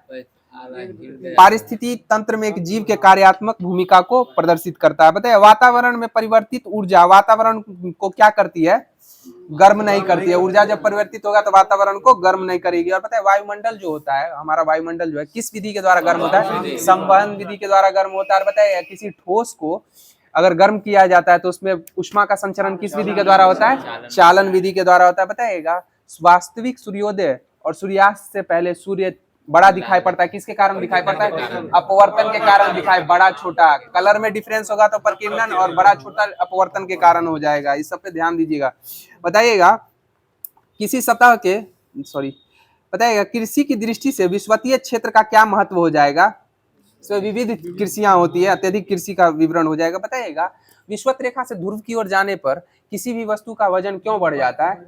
Speaker 1: पारिस्थितिकी तंत्र में एक जीव के कार्यात्मक भूमिका को प्रदर्शित करता है। बताइए वातावरण में परिवर्तित ऊर्जा वातावरण को क्या करती है? गर्म नहीं करती है। ऊर्जा जब परिवर्तित होगा तो वातावरण को गर्म नहीं करेगी। और पता है वायुमंडल जो होता है, हमारा वायुमंडल जो है किस विधि के द्वारा गर्म होता है? संवहन विधि के द्वारा गर्म होता है। बताइए किसी ठोस को अगर गर्म किया जाता है तो उसमें उष्मा का संचरण किस विधि के द्वारा होता है? चालन विधि के द्वारा होता है। बताइएगा वास्तविक सूर्योदय और सूर्यास्त से पहले सूर्य बड़ा दिखाई पड़ता है। किसके कारण दिखाई पड़ता है? अपवर्तन के कारण दिखाई, बड़ा छोटा कलर में डिफरेंस होगा तो प्रकीर्णन, और बड़ा छोटा अपवर्तन के कारण हो जाएगा। इस सब पे ध्यान दीजिएगा। बताइएगा किसी सतह के बताइएगा कृषि की दृष्टि से विषुवतीय क्षेत्र का क्या महत्व हो जाएगा? इसमें विविध कृषियां होती है, अत्यधिक कृषि का विवरण हो जाएगा। बताइएगा विषुवत रेखा से ध्रुव की ओर जाने पर किसी भी वस्तु का वजन क्यों बढ़ जाता है?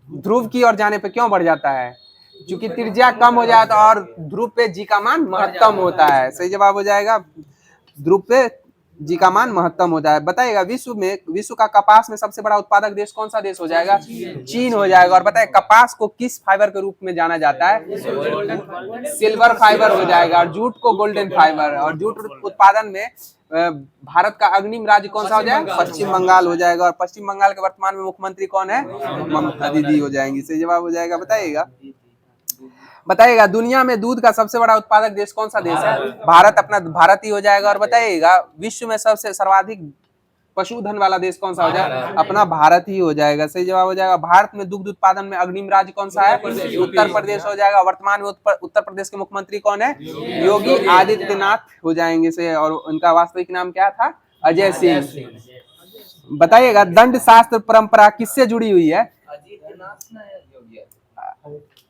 Speaker 1: ध्रुव की ओर जाने पे क्यों बढ़ जाता है? क्योंकि त्रिज्या कम हो जाता है और ध्रुव पे जी का मान महत्तम होता है। सही जवाब हो जाएगा, ध्रुव पे जी का मान महत्तम होता है। बताइएगा विश्व का कपास में सबसे बड़ा उत्पादक देश कौन सा देश हो जाएगा? चीन हो जाएगा। और बताइए कपास को किस फाइबर के रूप में जाना जाता है? सिल्वर फाइबर हो जाएगा। और जूट को गोल्डन फाइबर। और जूट उत्पादन में भारत का अग्निम राज्य कौन सा हो जाएगा? पश्चिम बंगाल हो जाएगा। और पश्चिम बंगाल के वर्तमान में मुख्यमंत्री कौन है? ममता दीदी हो जाएंगी। सही जवाब हो जाएगा। बताइएगा दुनिया में दूध का सबसे बड़ा उत्पादक देश कौन सा देश है? भारत ही हो जाएगा। और बताइएगा विश्व में सबसे सर्वाधिक पशुधन वाला देश कौन सा हो जाएगा? अपना भारत ही हो जाएगा। सही जवाब हो जाएगा। भारत में दुग्ध उत्पादन में अग्रणी राज्य कौन सा है? उत्तर प्रदेश हो जाएगा। वर्तमान में उत्तर प्रदेश के मुख्यमंत्री कौन है? योगी आदित्यनाथ हो जाएंगे से, और उनका वास्तविक नाम क्या था? अजय सिंह। बताइएगा दंड शास्त्र परंपरा किससे जुड़ी हुई है?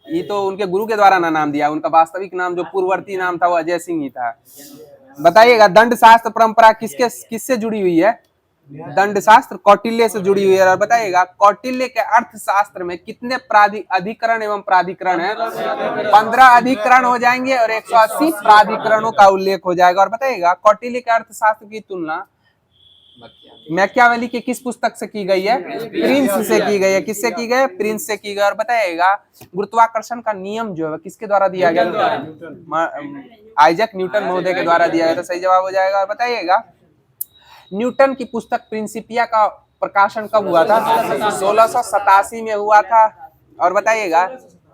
Speaker 1: ये तो उनके गुरु के द्वारा ना नाम दिया, उनका वास्तविक नाम जो पूर्ववर्ती नाम था वो अजय सिंह ही था। बताइएगा दंड शास्त्र परंपरा किससे जुड़ी हुई है? दंड शास्त्र कौटिल्य से जुड़ी हुई है। और बताइएगा कौटिल्य के अर्थशास्त्र में कितने अधिकरण एवं प्राधिकरण है? 15 अधिकरण हो जाएंगे और 180 प्राधिकरणों का उल्लेख हो जाएगा। और बताइएगा कौटिल्य के अर्थशास्त्र की तुलना मैकियावेली के किस पुस्तक से की गई है? प्रिंस से की गई है। किससे की गई? प्रिंस से की गई। और बताइएगा गुरुत्वाकर्षण का नियम जो है किसके द्वारा दिया गया? आइजैक न्यूटन महोदय के द्वारा दिया गया था। सही जवाब हो जाएगा। और बताइएगा न्यूटन की पुस्तक प्रिंसिपिया का प्रकाशन कब हुआ था? 1687 में हुआ था। और बताइएगा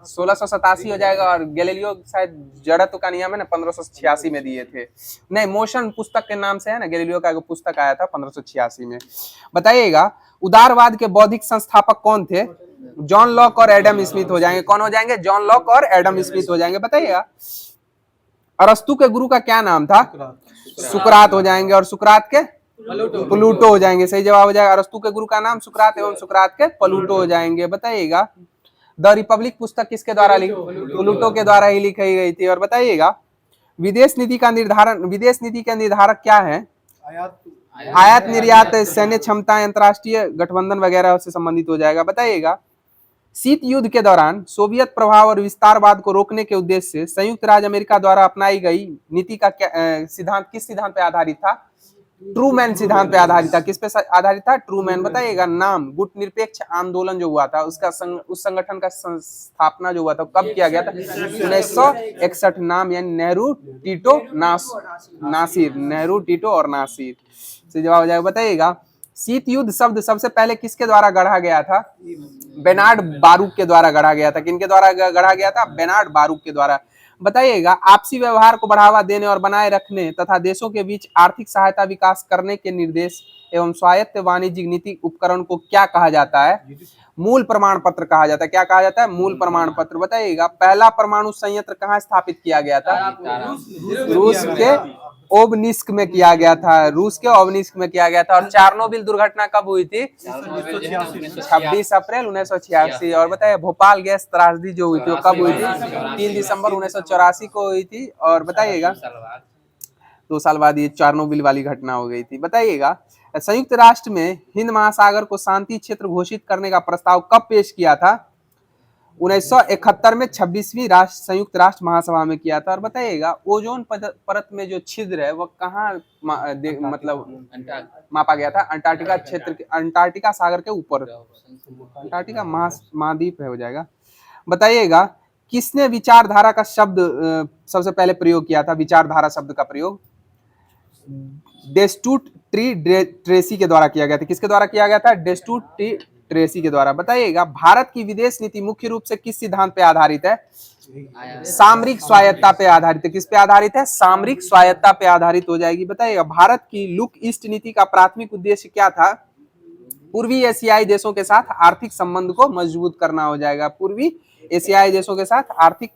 Speaker 1: 1687 हो जाएगा। और गैलीलियो शायद जड़त्व का नियम है ना 1586 में दिए थे। नहीं, मोशन पुस्तक के नाम से है ना, गैलीलियो का पुस्तक आया था 1586 में। बताइएगा उदारवाद के बौद्धिक संस्थापक कौन थे? जॉन लॉक और एडम स्मिथ हो जाएंगे। कौन हो जाएंगे? जॉन लॉक और एडम स्मिथ हो जाएंगे। बताइएगा अरस्तु के गुरु का क्या नाम था? सुकरात हो जाएंगे। और सुकरात के प्लूटो हो जाएंगे। सही जवाब हो जाएगा। अरस्तु के गुरु का नाम सुकरात एवं सुकरात के प्लूटो हो जाएंगे। बताइएगा द रिपब्लिक पुस्तक किसके द्वारा लिखी? प्लूटो के द्वारा ही लिखी गई थी। और बताइएगा विदेश नीति के निर्धारक क्या है? आयात निर्यात, सैन्य क्षमता, अंतरराष्ट्रीय गठबंधन वगैरह से संबंधित हो जाएगा। बताइएगा शीत युद्ध के दौरान सोवियत प्रभाव और विस्तारवाद को रोकने के उद्देश्य से संयुक्त राज्य अमेरिका द्वारा अपनाई गई नीति का सिद्धांत किस सिद्धांत पे आधारित था? ट्रूमैन सिद्धांत पे आधारित था। किस पे आधारित था? ट्रूमैन। बताइएगा नाम गुट निरपेक्ष आंदोलन जो हुआ था उसका उस संगठन का स्थापना जो हुआ था कब किया गया था? 1961। नाम यानी नेहरू, टीटो, नासिर। नेहरू, टीटो और नासिर से जवाब हो जाएगा। बताइएगा शीत युद्ध शब्द सबसे पहले किसके द्वारा गढ़ा गया था? बेनार्ड बारूक के द्वारा गढ़ा गया था। किनके द्वारा गढ़ा गया था? बेनार्ड बारूक के द्वारा। बताइएगा आपसी व्यवहार को बढ़ावा देने और बनाए रखने तथा देशों के बीच आर्थिक सहायता विकास करने के निर्देश एवं स्वायत्त वाणिज्यिक नीति उपकरण को क्या कहा जाता है? मूल प्रमाण पत्र कहा जाता है। क्या कहा जाता है? मूल प्रमाण पत्र। बताइएगा पहला परमाणु संयंत्र कहाँ स्थापित किया गया था? रूस के ओबनिस्क में किया गया था। रूस के ओबनिस्क में किया गया था। और चार्नोबिल दुर्घटना कब हुई थी? 26 अप्रैल 1986। और बताइए भोपाल गैस त्रासदी जो हुई थी वो कब हुई थी? 3 दिसंबर 1984 को हुई थी। और बताइएगा 2 साल बाद ये चार्नोबिल वाली घटना हो गई थी। बताइएगा संयुक्त राष्ट्र में हिंद महासागर को शांति क्षेत्र घोषित करने का प्रस्ताव कब पेश किया था? 1971 में 26वीं संयुक्त राष्ट्र महासभा में किया था। और बताइएगा ओजोन परत में जो छिद्र है वो कहाँ मतलब मापा गया था? अंटार्कटिका क्षेत्र के, अंटार्कटिका सागर के ऊपर। अंटार्कटिका महाद्वीप है हो जाएगा। बताइएगा किसने विचारधारा का शब्द सबसे पहले प्रयोग किया था? विचारधारा शब्द का प्रयोग डेस्टूट ट्री ट्रेसी के द्वारा किया गया था। किसके द्वारा किया गया था? डेस्टूट ट्री ट्रेसी के द्वारा। बताइएगा भारत की विदेश नीति मुख्य रूप से किस सिद्धांत पे आधारित है? सामरिक स्वायत्ता पे आधारित है। किस पे आधारित है? सामरिक स्वायत्ता पे आधारित हो जाएगी। बताइएगा भारत की लुक ईस्ट नीति का प्राथमिक उद्देश्य क्या था? पूर्वी एशियाई देशों के साथ आर्थिक संबंध को मजबूत करना हो जाएगा। पूर्वी एशियाई देशों के साथ आर्थिक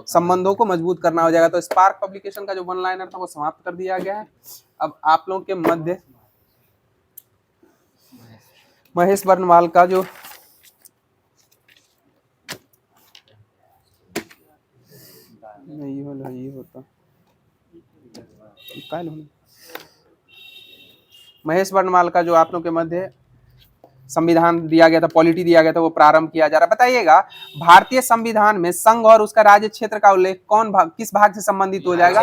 Speaker 1: संबंधों को मजबूत करना हो जाएगा। तो स्पार्क पब्लिकेशन का जो वन लाइनर था वो समाप्त कर दिया गया है। अब आप लोगों के मध्य महेश बर्नवाल का जो नहीं होता महेश बर्नवाल का जो आप लोगों के मध्य संविधान दिया गया था, पॉलिटी दिया गया था, वो प्रारंभ किया जा रहा है। बताइएगा भारतीय संविधान में संघ और उसका राज्य क्षेत्र का उल्लेख किस भाग से संबंधित हो जाएगा?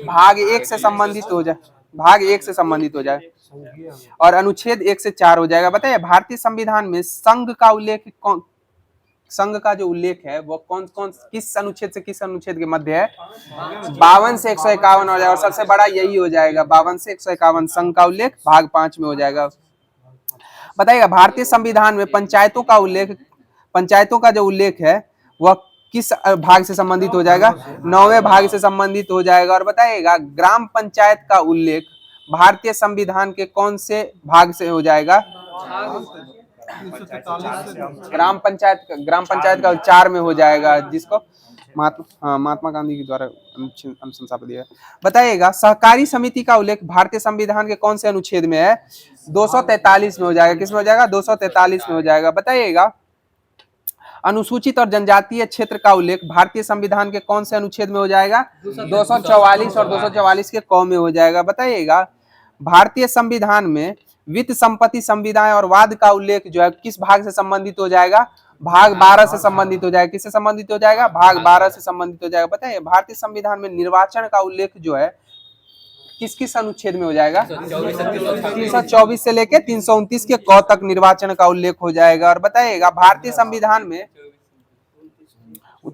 Speaker 1: भाग 1 से संबंधित हो जाए। भाग 1 से संबंधित हो जाए। और अनुच्छेद 1 से 4 हो जाएगा। बताइए भारतीय संविधान में संघ का उल्लेख संघ का जो उल्लेख है वो कौन किस अनुच्छेद से किस अनुच्छेद के मध्य है? 52 से 151 हो जाएगा। और सबसे बड़ा यही हो जाएगा 52 से 151 संघ का उल्लेख भाग 5 में हो जाएगा। बताइएगा भारतीय संविधान में पंचायतों का जो उल्लेख है वह किस भाग से संबंधित हो जाएगा? 9वें भाग से संबंधित हो जाएगा। और बताइएगा ग्राम पंचायत का उल्लेख भारतीय संविधान के कौन से भाग से हो जाएगा? ग्राम पंचायत का 4 में हो जाएगा, जिसको महात्मा गांधी के द्वारा अनुशंसा पर दिया। बताइएगा सहकारी समिति का उल्लेख भारतीय संविधान के कौन से अनुच्छेद में है? 243 में हो जाएगा। किसमें हो जाएगा? 243 में हो जाएगा। बताइएगा अनुसूचित और जनजातीय क्षेत्र का उल्लेख भारतीय संविधान के कौन से अनुच्छेद में हो जाएगा? 244 और 244 के क में हो जाएगा। बताइएगा भारतीय संविधान में वित्त, संपत्ति, संविदाएं और वाद का उल्लेख जो है किस भाग से संबंधित हो जाएगा? भाग 12 से संबंधित हो जाएगा। किससे संबंधित हो जाएगा? भाग 12 से संबंधित हो जाएगा। बताइए भारतीय संविधान में निर्वाचन का उल्लेख जो है किस किस अनुच्छेद में हो जाएगा? 324 से लेके 329 के क तक निर्वाचन का उल्लेख हो जाएगा। और बताइएगा भारतीय संविधान में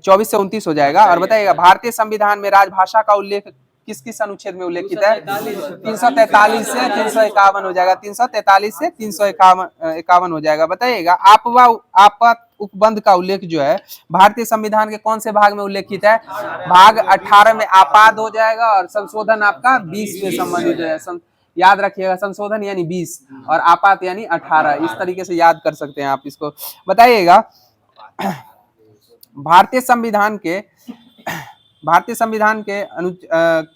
Speaker 1: 24 से 29 हो जाएगा। और बताइएगा भारतीय संविधान में राजभाषा का उल्लेख किस किस अनुच्छेद में उल्लेखित है? 343 से 351 हो जाएगा। 343 से 351 हो जाएगा। बताइएगा आपात उपबंध का उल्लेख जो है भारतीय संविधान के कौन से भाग में उल्लेखित है? भाग 18 में आपात हो जाएगा। और संशोधन आपका 20 में संबंधित है। याद रखिएगा संशोधन यानी 20 और आपात यानी 18। इस तरीके से याद कर सकते हैं आप इसको। बताइएगा भारतीय संविधान के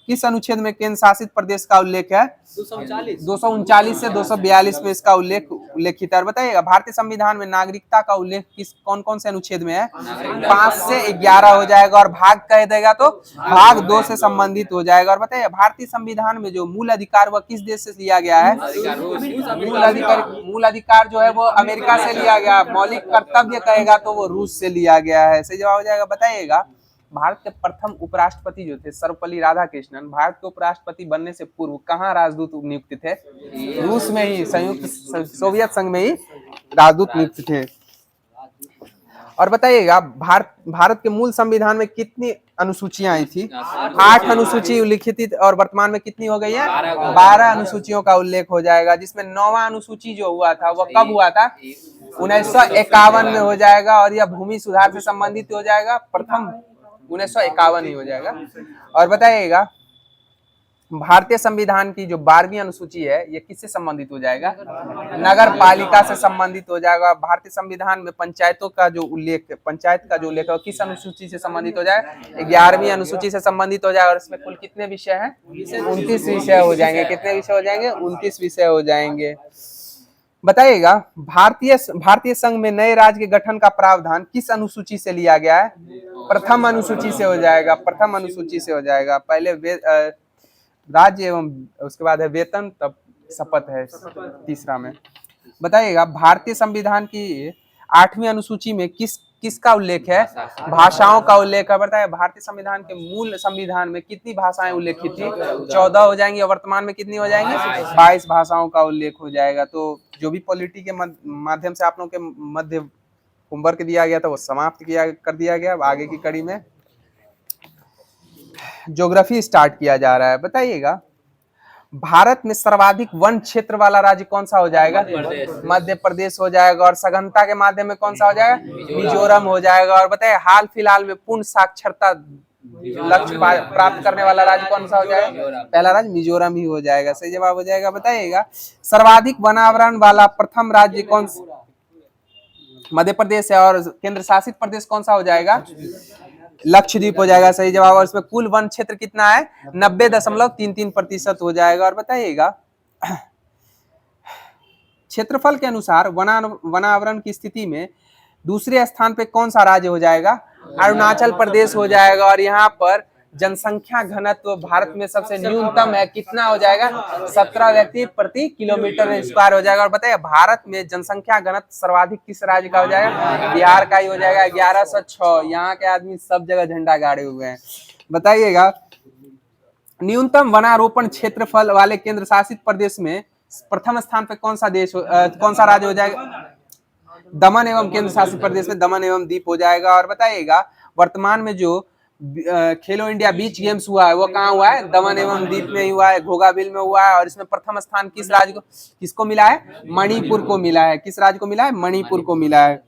Speaker 1: किस अनुच्छेद में केंद्र शासित प्रदेश का उल्लेख है? 239 से 242 में इसका उल्लेखित है। बताइएगा भारतीय संविधान में नागरिकता का उल्लेख कौन कौन से अनुच्छेद में है? 5 से 11 हो जाएगा। और भाग कह देगा तो भाग 2 से संबंधित हो जाएगा। और बताइए भारतीय संविधान में जो मूल अधिकार वह किस देश से लिया गया है? मूल अधिकार जो है वो अमेरिका से लिया गया। मौलिक कर्तव्य कहेगा तो वो रूस से लिया गया है। सही जवाब हो जाएगा। बताइएगा भारत के प्रथम उपराष्ट्रपति जो थे सर्वपल्ली राधाकृष्णन, भारत के उपराष्ट्रपति बनने से पूर्व कहाँ राजदूत नियुक्त थे? रूस में ही, संयुक्त सोवियत संघ में ही राजदूत नियुक्त थे। और बताइएगा भारत के मूल संविधान में कितनी अनुसूचियां आई थी? 8 अनुसूची उल्लिखित थी। और वर्तमान में कितनी हो गई है? 12 अनुसूचियों का उल्लेख हो जाएगा। जिसमें 9वां अनुसूची जो हुआ था वह कब हुआ था? 1951 में हो जाएगा। और यह भूमि सुधार से संबंधित हो जाएगा। प्रथम 1951 ही हो जाएगा। और बताइएगा भारतीय संविधान की जो 12वीं अनुसूची है ये किससे संबंधित हो जाएगा? नगर पालिका से संबंधित हो जाएगा। भारतीय संविधान में पंचायत का जो उल्लेख है किस अनुसूची से संबंधित हो जाएगा? 11वीं अनुसूची से संबंधित हो जाएगा। और इसमें कुल कितने विषय हैं? 29 विषय हो जाएंगे। कितने विषय हो जाएंगे? 29 विषय हो जाएंगे। बताइएगा भारतीय संघ में नए राज्य के गठन का प्रावधान किस अनुसूची से लिया गया है? प्रथम अनुसूची से हो जाएगा। प्रथम अनुसूची से हो जाएगा। पहले राज्य एवं उसके बाद है वेतन, तब शपथ है तीसरा में। बताइएगा भारतीय संविधान की 8वीं अनुसूची में किसका उल्लेख है? भाषाओं का उल्लेख है। बताइए भारतीय संविधान के मूल संविधान में कितनी भाषाएं उल्लेखित थी? 14 हो जाएंगी। और वर्तमान में कितनी हो जाएंगी? 22 भाषाओं का उल्लेख हो जाएगा। तो जो भी पॉलिटी के माध्यम से आप लोगों के मध्य होमवर्क दिया गया था वो समाप्त कर दिया गया। अब आगे की कड़ी में ज्योग्राफी स्टार्ट किया जा रहा है। बताइएगा भारत में सर्वाधिक वन क्षेत्र वाला राज्य कौन सा हो जाएगा? मध्य प्रदेश हो जाएगा। और सघनता के माध्यम में कौन सा हो जाएगा? मिजोरम हो जाएगा। और बताइए हाल फिलहाल में पूर्ण साक्षरता लक्ष्य प्राप्त करने वाला राज्य कौन सा हो जाएगा? पहला राज्य मिजोरम ही हो जाएगा। सही जवाब हो जाएगा। बताइएगा सर्वाधिक वनावरण वाला प्रथम राज्य कौन? मध्य प्रदेश है। और केंद्र शासित प्रदेश कौन सा हो जाएगा? लक्षद्वीप हो जाएगा। सही जवाब। और इसमें कुल वन क्षेत्र कितना है? 90.33% हो जाएगा। और बताइएगा क्षेत्रफल के अनुसार वनावरण की स्थिति में दूसरे स्थान पे कौन सा राज्य हो जाएगा? अरुणाचल प्रदेश हो जाएगा। और यहाँ पर जनसंख्या घनत्व भारत में सबसे न्यूनतम है। कितना हो जाएगा? 17 व्यक्ति प्रति किलोमीटर स्क्वायर हो जाएगा। और बताइए भारत में जनसंख्या घनत्व सर्वाधिक किस राज्य का हो जाएगा? बिहार का ही हो जाएगा। 1106। यहाँ के आदमी सब जगह झंडा गाड़े हुए हैं। बताइएगा न्यूनतम वनारोपण क्षेत्रफल वाले केंद्र शासित प्रदेश में प्रथम स्थान पे कौन सा राज्य हो जाएगा? दमन एवं केंद्र शासित प्रदेश में दमन एवं दीप हो जाएगा। और बताइएगा वर्तमान में जो खेलो इंडिया बीच गेम्स हुआ है वो कहाँ हुआ है? दमन एवं दीप में ही हुआ है, घोगाबिल में हुआ है। और इसमें प्रथम स्थान किसको मिला है? मणिपुर को मिला है। किस राज्य को मिला है? मणिपुर को मिला है।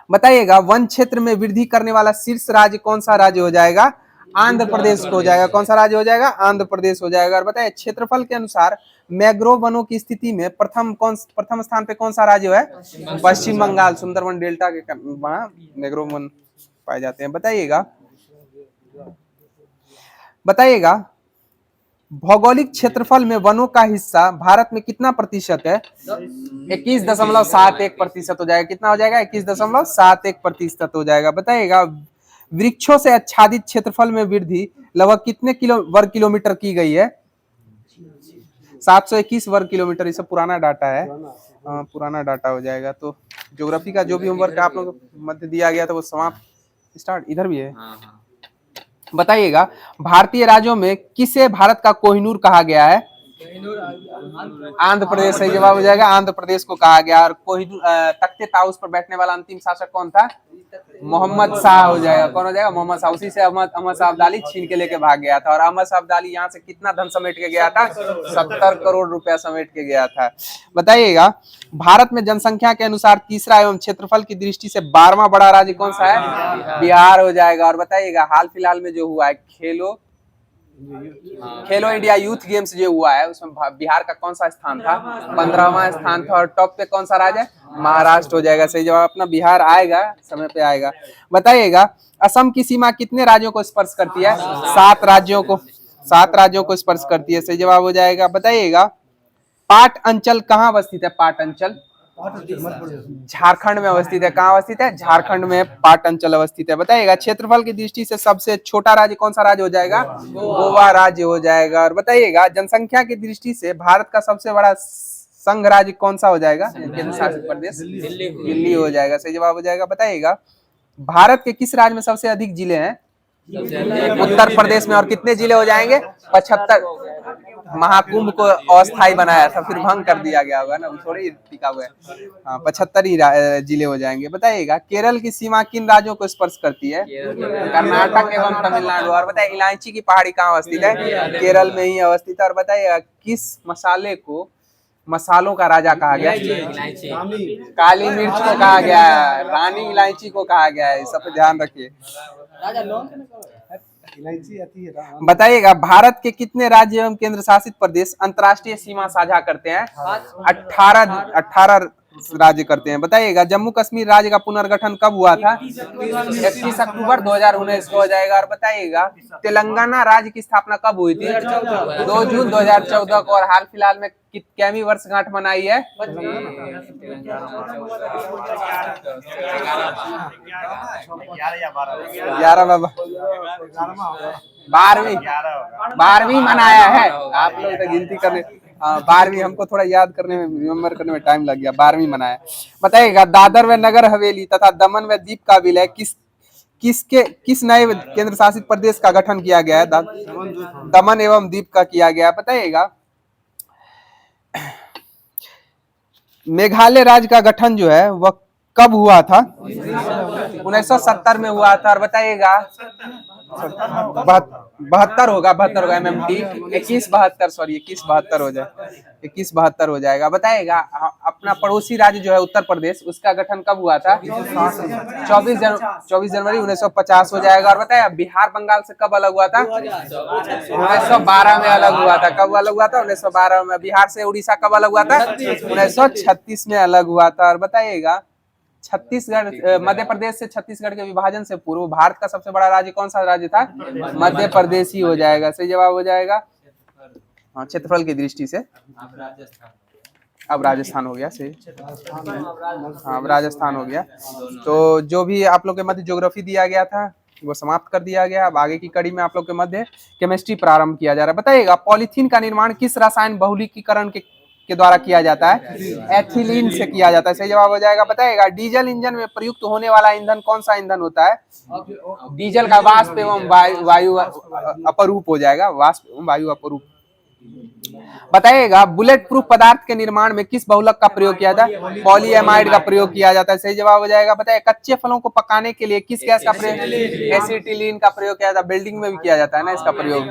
Speaker 1: बताइएगा वन क्षेत्र में वृद्धि करने वाला शीर्ष राज्य कौन सा राज्य हो जाएगा? आंध्र प्रदेश को हो जाएगा। कौन सा राज्य हो जाएगा? आंध्र प्रदेश हो जाएगा। और बताइए क्षेत्रफल के अनुसार मैंग्रोव वनों की स्थिति में प्रथम स्थान पे कौन सा राज्य है? पश्चिम बंगाल। सुंदरवन डेल्टा के वहां मैंग्रोव वन पाए जाते हैं। बताइएगा भौगोलिक क्षेत्रफल में वनों का हिस्सा भारत में कितना प्रतिशत है? 21.71% हो जाएगा। कितना हो जाएगा? 21.71% हो जाएगा। बताइएगा वृक्षों से आच्छादित क्षेत्रफल में वृद्धि लगभग कितने वर्ग किलोमीटर की गई है? 721 वर्ग किलोमीटर। ये सब पुराना डाटा है, पुराना डाटा हो जाएगा। तो ज्योग्राफी का जो भी होमवर्क आप लोग मध्य दिया गया था वो समाप्त। स्टार्ट इधर भी है। बताइएगा भारतीय राज्यों में किसे भारत का कोहिनूर कहा गया है? आंध्र प्रदेश सही जवाब हो जाएगा। आंध्र प्रदेश को कहा गया। और कोहिनूर तख्ते ताउस पर बैठने वाला अंतिम शासक कौन था? मोहम्मद शाह हो जाएगा। कौन हो जाएगा? मोहम्मद शाह। उसी से अहमद शाह अब्दाली छीन के लेके भाग गया था। और अहमद शाह अब्दाली यहाँ से कितना धन समेट के गया था? 70 करोड़ रुपया समेट के गया था। बताइएगा भारत में जनसंख्या के अनुसार तीसरा एवं क्षेत्रफल की दृष्टि से 12वां बड़ा राज्य कौन सा है? बिहार हो जाएगा। और बताइएगा हाल फिलहाल में जो हुआ है खेलो इंडिया यूथ गेम्स जो हुआ है उसमें बिहार का कौन सा स्थान था? 15वां स्थान था। और टॉप पे कौन सा राज्य है? महाराष्ट्र हो जाएगा। सही जवाब अपना बिहार आएगा, समय पे आएगा। बताइएगा असम की सीमा कितने राज्यों को स्पर्श करती है? 7 राज्यों को स्पर्श करती है। सही जवाब हो जाएगा। बताइएगा पाट अंचल कहाँ अवस्थित है? पाट अंचल झारखंड में अवस्थित है। कहाँ अवस्थित है? झारखंड में पाट अंचल अवस्थित है। बताइएगा क्षेत्रफल की दृष्टि से सबसे छोटा राज्य कौन सा राज्य हो जाएगा? गोवा राज्य हो जाएगा। और बताइएगा जनसंख्या की दृष्टि से भारत का सबसे बड़ा संघ राज्य कौन सा हो जाएगा? केंद्र शासित प्रदेश दिल्ली हो जाएगा। सही जवाब हो जाएगा। बताइएगा भारत के किस राज्य में सबसे अधिक जिले हैं? उत्तर प्रदेश में। और कितने जिले हो जाएंगे? 75। महाकुंभ को अस्थायी बनाया था, फिर भंग कर दिया गया होगा ना, थोड़ी टिका हुआ है। 75 ही जिले हो जाएंगे। बताइएगा केरल की सीमा किन राज्यों को स्पर्श करती है? कर्नाटक एवं तमिलनाडु। और बताइए इलायची की पहाड़ी कहाँ अवस्थित है? केरल में ही अवस्थित है। और बताइएगा किस मसाले को मसालों का राजा कहा गया? काली मिर्च को कहा गया है, रानी इलायची को कहा गया है। सब पे ध्यान रखिए। बताइएगा भारत के कितने राज्य एवं केंद्र शासित प्रदेश अंतर्राष्ट्रीय सीमा साझा करते हैं? 18 राज्य करते हैं। बताइएगा जम्मू कश्मीर राज्य का पुनर्गठन कब हुआ था? 21 अक्टूबर 2019 को हो जाएगा। और बताइएगा तेलंगाना राज्य की स्थापना कब हुई थी? 2 जून 2014 को। और हाल फिलहाल में कितनी वर्षगांठ मनाई है? 12वीं मनाया है। आप लोग तो गिनती करने 12वीं, हमको थोड़ा याद करने में, रिमेम्बर करने में टाइम लग गया। 12वीं मनाया। बताइएगा दादर व नगर हवेली तथा दमन व दीव का विलय किस नए केंद्र शासित प्रदेश का गठन किया गया है? दमन एवं दीव का किया गया। बताइएगा मेघालय राज्य का गठन जो है वह कब हुआ था? 1970 में हुआ था। और बताइएगा 72 होगा MMT 2172 हो जाए 2172 हो जाएगा। बताइएगा अपना पड़ोसी राज्य जो है उत्तर प्रदेश, उसका गठन कब हुआ था? 24 जनवरी 1950 हो जाएगा। और बताइए बिहार बंगाल से कब अलग हुआ था? 1912 में अलग हुआ था। कब अलग हुआ था? 1912 में। बिहार से उड़ीसा कब अलग हुआ था? 1936 में अलग हुआ था। और बताइएगा छत्तीसगढ़, मध्य प्रदेश से छत्तीसगढ़ के विभाजन से पूर्व भारत का सबसे बड़ा राज्य कौन सा राज्य था? मध्य प्रदेश ही हो जाएगा। सही जवाब हो जाएगा। हाँ क्षेत्रफल की दृष्टि से अब राजस्थान हो गया। सही, हाँ अब राजस्थान हो गया। तो जो भी आप लोग के मध्य ज्योग्राफी दिया गया था वो समाप्त कर दिया गया। अब आगे की कड़ी में आप लोग के मध्य केमिस्ट्री प्रारंभ किया जा रहा है। बताइएगा पॉलीथीन का निर्माण किस रसायन बहुलकीकरण के द्वारा किया जाता है? एथिलीन से किया जाता है। सही जवाब हो जाएगा। बताइएगा डीजल इंजन में प्रयुक्त होने वाला ईंधन कौन सा ईंधन होता है? डीजल का वाष्प एवं वायु अपरूप हो जाएगा। वाष्प एवं वायु अपरूप। बताइएगा बुलेट प्रूफ पदार्थ के निर्माण में किस बहुलक का प्रयोग किया जाता है? पॉलीएमाइड का प्रयोग किया जाता है। सही जवाब हो जाएगा। बताइए कच्चे फलों को पकाने के लिए किस गैस का प्रयोग? एसिटिलीन का प्रयोग किया जाता है। बिल्डिंग में भी किया जाता है ना इसका प्रयोग,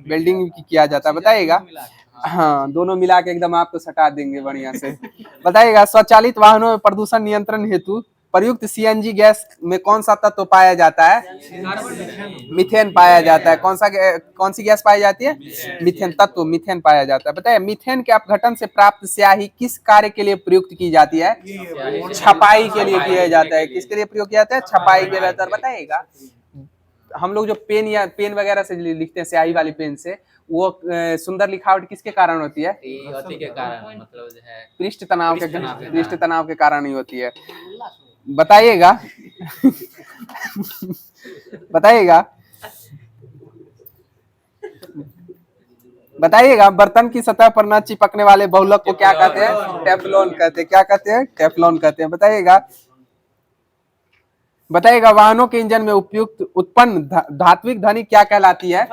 Speaker 1: बिल्डिंग में किया जाता है। बताइएगा हाँ दोनों मिला के एकदम आपको सटा देंगे बढ़िया से। बताइएगा स्वचालित वाहनों में प्रदूषण नियंत्रण हेतु प्रयुक्त सीएनजी गैस में कौन सा तत्व पाया जाता है? मीथेन पाया जाता है। कौन सी गैस पाई जाती है? मीथेन तत्व मीथेन पाया जाता है। बताइए मीथेन के अपघटन से प्राप्त स्याही किस कार्य के लिए प्रयुक्त की जाती है? छपाई के लिए किया जाता है। किसके लिए प्रयोग किया जाता है? छपाई के लिए। बताइएगा हम लोग जो पेन वगैरह से लिखते हैं स्याही वाली पेन से, वो सुंदर लिखावट किसके कारण होती है?
Speaker 2: अति के कारण, मतलब जो है
Speaker 1: पृष्ठ तनाव के कारण ही होती है। बताइएगा बताइएगा बताइएगा बर्तन की सतह पर न चिपकने वाले बहुलक को क्या कहते हैं? टेफ्लॉन कहते हैं। क्या कहते हैं? टेफ्लॉन कहते हैं। बताइएगा वाहनों के इंजन में उपयुक्त उत्पन्न धात्विक ध्वनि क्या कहलाती है?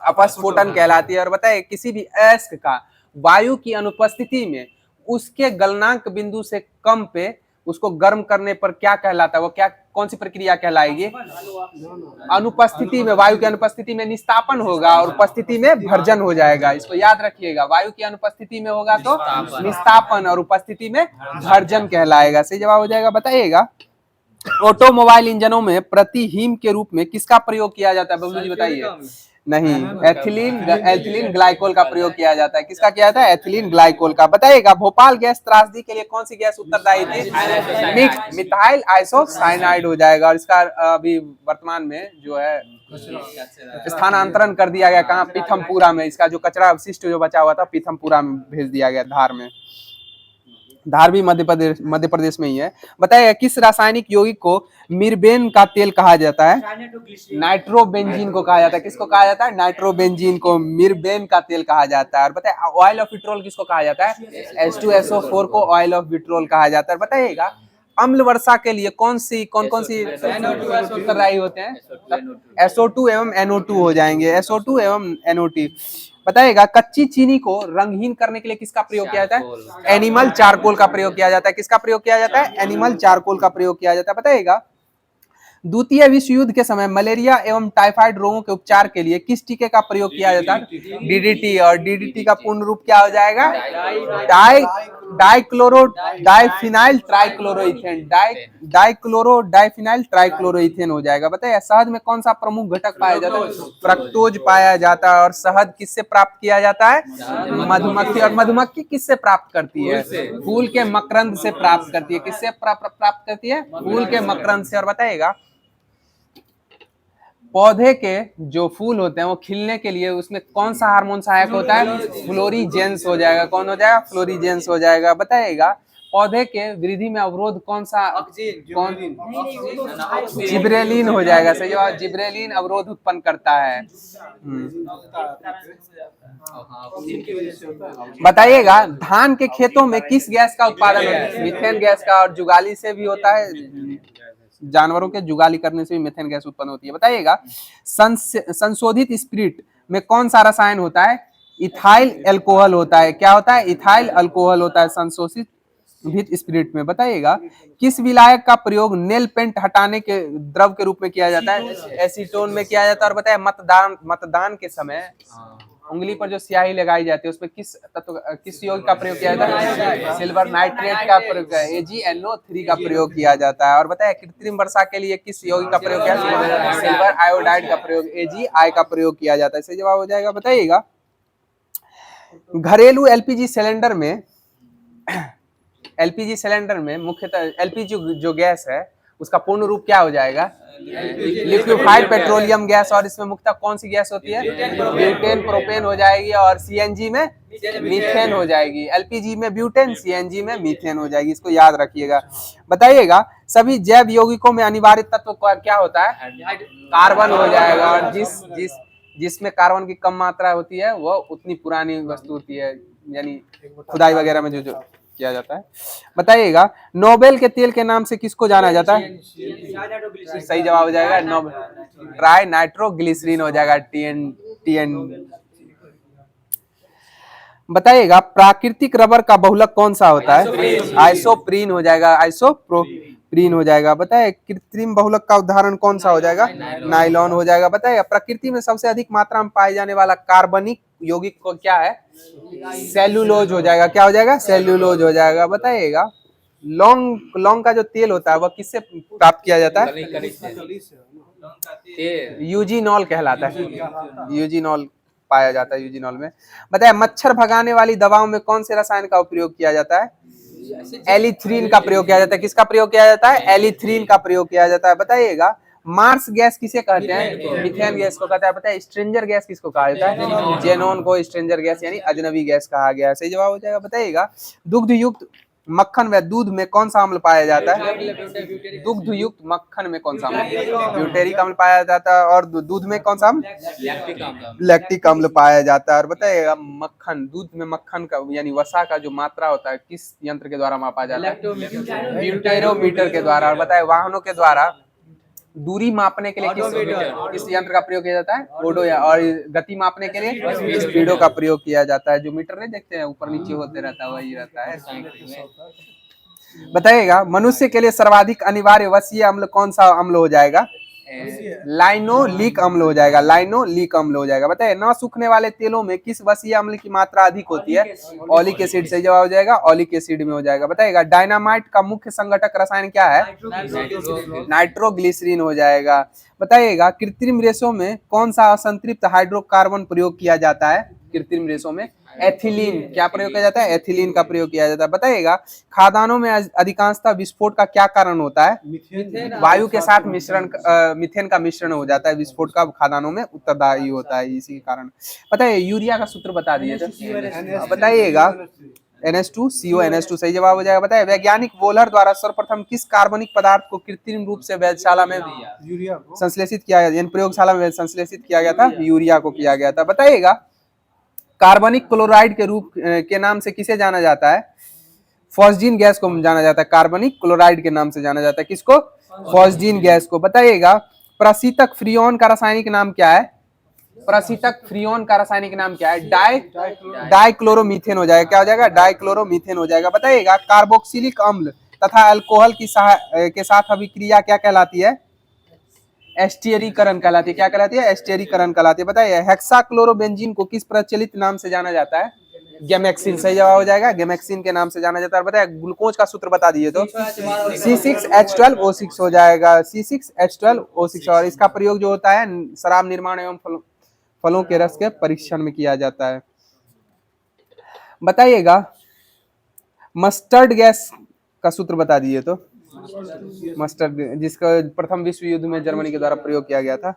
Speaker 1: अपस्फोटन कहलाती है। और बताइए किसी भी अयस्क का वायु की अनुपस्थिति में उसके गलनांक बिंदु से कम पे उसको गर्म करने पर क्या कहलाता है? वो कौन सी प्रक्रिया कहलाएगी? अनुपस्थिति में, वायु की अनुपस्थिति में निस्तापन होगा और उपस्थिति में भर्जन हो जाएगा। इसको याद रखिएगा, वायु की अनुपस्थिति में होगा तो निस्तापन और उपस्थिति में भर्जन कहलाएगा। सही जवाब हो जाएगा। बताइएगा ऑटोमोबाइल इंजनों में प्रतिहीम के रूप में किसका प्रयोग किया जाता है? बबलू जी बताइए। नहीं, एथिलीन ग्लाइकोल का प्रयोग किया जाता है। किसका किया जाता है? एथिलीन ग्लाइकोल का। बताइएगा भोपाल गैस त्रासदी के लिए कौन सी गैस उत्तरदायी थी? मिथाइल आइसोसाइनाइड हो जाएगा। और इसका अभी वर्तमान में जो है स्थानांतरण कर दिया गया। कहाँ? पीथमपुरा में। इसका जो कचरा अवशिष्ट जो बचा हुआ था पीथमपुरा में भेज दिया गया, धार में। धार भी मध्य प्रदेश में ही है। बताइए किस रासायनिक यौगिक को मिरबेन का तेल कहा जाता है? नाइट्रोबेंजीन को कहा जाता है। किसको कहा जाता है? नाइट्रोबेंजीन को मिरबेन का तेल कहा जाता है। और बताइए ऑयल ऑफ विट्रोल किसको कहा जाता है? H2SO4 को ऑयल ऑफ विट्रोल कहा जाता है। बताइएगा अम्ल वर्षा के लिए कौन कौन सी उत्तरदायी होते हैं? SO2 एवं NO2 हो जाएंगे। SO2 एवं NO2। बताइएगा कच्ची चीनी को रंगहीन करने के लिए किसका प्रयोग किया जाता है? एनिमल चारकोल का प्रयोग किया जाता है। किसका प्रयोग किया जाता है? एनिमल चारकोल का प्रयोग किया जाता है। बताइएगा द्वितीय विश्व युद्ध के समय मलेरिया एवं टाइफाइड रोगों के उपचार के लिए किस टीके का प्रयोग किया जाता है? DDT। और DDT का पूर्ण रूप क्या हो जाएगा? Dichloro diphenyl trichloroethane. Dichloro diphenyl trichloroethane हो जाएगा। बताइए शहद में कौन सा प्रमुख घटक पाया जाता है? फ्रक्टोज पाया जाता है। और शहद किससे प्राप्त किया जाता है? मधुमक्खी। और मधुमक्खी किससे प्राप्त करती है? फूल के मकरंद से प्राप्त करती है। किससे प्राप्त करती है? फूल के मकरंद से। और बताइएगा पौधे के जो फूल होते हैं वो खिलने के लिए उसमें कौन सा हार्मोन सहायक होता है? फ्लोरीजेंस हो जाएगा। कौन हो जाएगा? फ्लोरीजेंस हो जाएगा। बताइएगा पौधे के वृद्धि में अवरोध कौन सा? जिब्रेलिन हो जाएगा। सही जवाब, जिब्रेलिन अवरोध उत्पन्न करता है। बताइएगा धान के खेतों में किस गैस का उत्पादन होता है? मीथेन गैस का। और जुगाली से भी होता है, जानवरों के जुगाली करने से भी मीथेन गैस उत्पन्न होती है। बताइएगा संशोधित स्पिरिट में कौन सा रसायन होता है? इथाइल अल्कोहल होता है। क्या होता है? इथाइल अल्कोहल होता है संशोधित स्पिरिट में। बताइएगा किस विलायक का प्रयोग नेल पेंट हटाने के द्रव के रूप में किया जाता है? एसीटोन में किया जाता है। और बताइए मतदान के समय उंगली पर जो स्याही लगाई जाती है उसमें किस यौगिक का प्रयोग किया जाता है? सिल्वर नाइट्रेट का प्रयोग, AgNO3 का प्रयोग किया जाता है। और बताइए कृत्रिम वर्षा के लिए किस यौगिक का प्रयोग किया जाता है? सिल्वर आयोडाइड का प्रयोग, AgI का प्रयोग किया जाता है। सही जवाब हो जाएगा। बताइएगा घरेलू एलपीजी सिलेंडर में मुख्यतः एलपीजी जो गैस है उसका पूर्ण रूप क्या हो जाएगा? Liquefied petroleum gas. और इसमें मुख्यतः कौन सी गैस होती है? ब्यूटेन प्रोपेन हो जाएगी। और सीएनजी में मीथेन हो जाएगी। एलपीजी में ब्यूटेन, सीएनजी में मीथेन हो जाएगी। इसको याद रखिएगा। बताइएगा सभी जैव यौगिकों में अनिवार्य तत्व क्या होता है? कार्बन हो जाएगा। और जिसमें कार्बन की कम मात्रा होती है वो उतनी पुरानी वस्तु होती है, यानी खुदाई वगैरह में जो किया जाता है। बताइएगा नोबेल के तेल के नाम से किसको जाना जाता है? सही जवाब हो जाएगा नोबेल ट्राई नाइट्रोग्लिसरीन हो जाएगा, TN। बताइएगा प्राकृतिक रबर का बहुलक कौन सा होता है? आइसोप्रीन हो जाएगा। आइसोप्रोप्रीन हो जाएगा। बताइए कृत्रिम बहुलक का उदाहरण कौन सा हो जाएगा? नाइलॉन हो जाएगा। बताइएगा प्रकृति में सबसे अधिक मात्रा में पाए जाने वाला कार्बनिक यौगिक को क्या है? सेल्यूलोज हो जाएगा। क्या हो जाएगा? सेल्यूलोज हो जाएगा। बताइएगा लौंग लौंग का जो तेल होता है वह किससे प्राप्त किया जाता है? यूजीनॉल कहलाता है, यूजीनॉल पाया जाता है यूजीनॉल में। बताए मच्छर भगाने वाली दवाओं में कौन से रसायन का उपयोग किया जाता है? एलिथ्रीन का प्रयोग किया जाता है। किसका प्रयोग किया जाता है? एलिथ्रीन का प्रयोग किया जाता है। बताइएगा मार्स गैस किसे कहते हैं? मीथेन गैस को कहता है। बताए स्ट्रेंजर गैस किसको कहा जाता है? जेनॉन को स्ट्रेंजर गैस यानी अजनबी गैस कहा गया है। सही जवाब हो जाएगा। बताइएगा दुग्ध युक्त मक्खन व दूध में कौन सा अम्ल पाया जाता है? दुग्ध युक्त मक्खन में कौन सा अम्ल? ब्यूटेरिक अम्ल पाया जाता है। और दूध में कौन सा अम्ल? लैक्टिक अम्ल पाया जाता है। और बताइएगा मक्खन, दूध में मक्खन का यानी वसा का जो मात्रा होता है किस यंत्र के द्वारा मापा जाता है? ब्यूटेरोमीटर के द्वारा। और बताए वाहनों के द्वारा दूरी मापने के लिए किस यंत्र का प्रयोग किया जाता है? ओडो। या और गति मापने के लिए स्पीडो का प्रयोग किया जाता है। जो मीटर नहीं देखते हैं ऊपर नीचे होते रहता है वही रहता है। बताइएगा मनुष्य के लिए सर्वाधिक अनिवार्य वसीय अम्ल कौन सा अम्ल हो जाएगा? लाइनोलिक अम्ल हो जाएगा। लाइनोलिक अम्ल हो जाएगा। बताइए न सूखने वाले तेलों में किस वसीय अम्ल की मात्रा अधिक होती है? Oleic acid. सही जवाब हो जाएगा, ऑलिक एसिड में हो जाएगा। बताइएगा डायनामाइट का मुख्य संघटक रसायन क्या है? नाइट्रोग्लिसरीन हो जाएगा। बताइएगा कृत्रिम रेशों में कौन सा असंतृप्त हाइड्रोकार्बन प्रयोग किया जाता है? कृत्रिम रेशों में एथिलीन। क्या प्रयोग किया जाता है? एथिलीन का प्रयोग किया जाता है। बताइएगा खादानों में अधिकांशतः विस्फोट का क्या कारण होता है? वायु के साथ मिश्रण, मीथेन का मिश्रण हो जाता है विस्फोट का खादानों में उत्तरदायी होता है इसी के कारण। बताइए यूरिया का सूत्र बता दिए थे। बताइएगा NH2CO NH2 सही जवाब हो जाएगा। बताइए वैज्ञानिक वोलर द्वारा सर्वप्रथम किस कार्बनिक पदार्थ को कृत्रिम रूप से वेधशाला में संश्लेषित किया गया? प्रयोगशाला में संश्लेषित किया गया था? यूरिया को किया गया था। बताइएगा कार्बनिक क्लोराइड के रूप के नाम से किसे जाना जाता है? फॉस्जीन गैस को जाना जाता है। कार्बनिक क्लोराइड के नाम से जाना जाता है। किसको? फॉस्जीन गैस को। बताइएगा प्रशीतक फ्रियोन का रासायनिक नाम क्या है? प्रशीतक फ्रियोन का रासायनिक नाम क्या है? डाइक्लोरोमीथेन हो जाएगा। क्या हो जाएगा? डाइक्लोरोमीथेन हो जाएगा। बताइएगा कार्बोक्सिलिक अम्ल तथा अल्कोहल की के साथ अभिक्रिया क्या कहलाती है? एस्टेरीकरण कहलाती है। क्या कहलाती है? एस्टेरीकरण कहलाती है। बताइए हेक्साक्लोरोबेंजीन को किस प्रचलित नाम से जाना जाता है? गैमेक्सिन। सही जवाब हो जाएगा, गैमेक्सिन के नाम से जाना जाता है। बताइए ग्लूकोज का सूत्र बता दिए तो C6H12O6 हो जाएगा। C6H12O6। और इसका प्रयोग जो होता है शराब निर्माण एवं फलों के रस के परीक्षण में किया जाता है। बताइएगा मस्टर्ड गैस का सूत्र बता दिए तो मस्टर्ड, जिसका प्रथम विश्व युद्ध में जर्मनी के द्वारा प्रयोग किया गया था।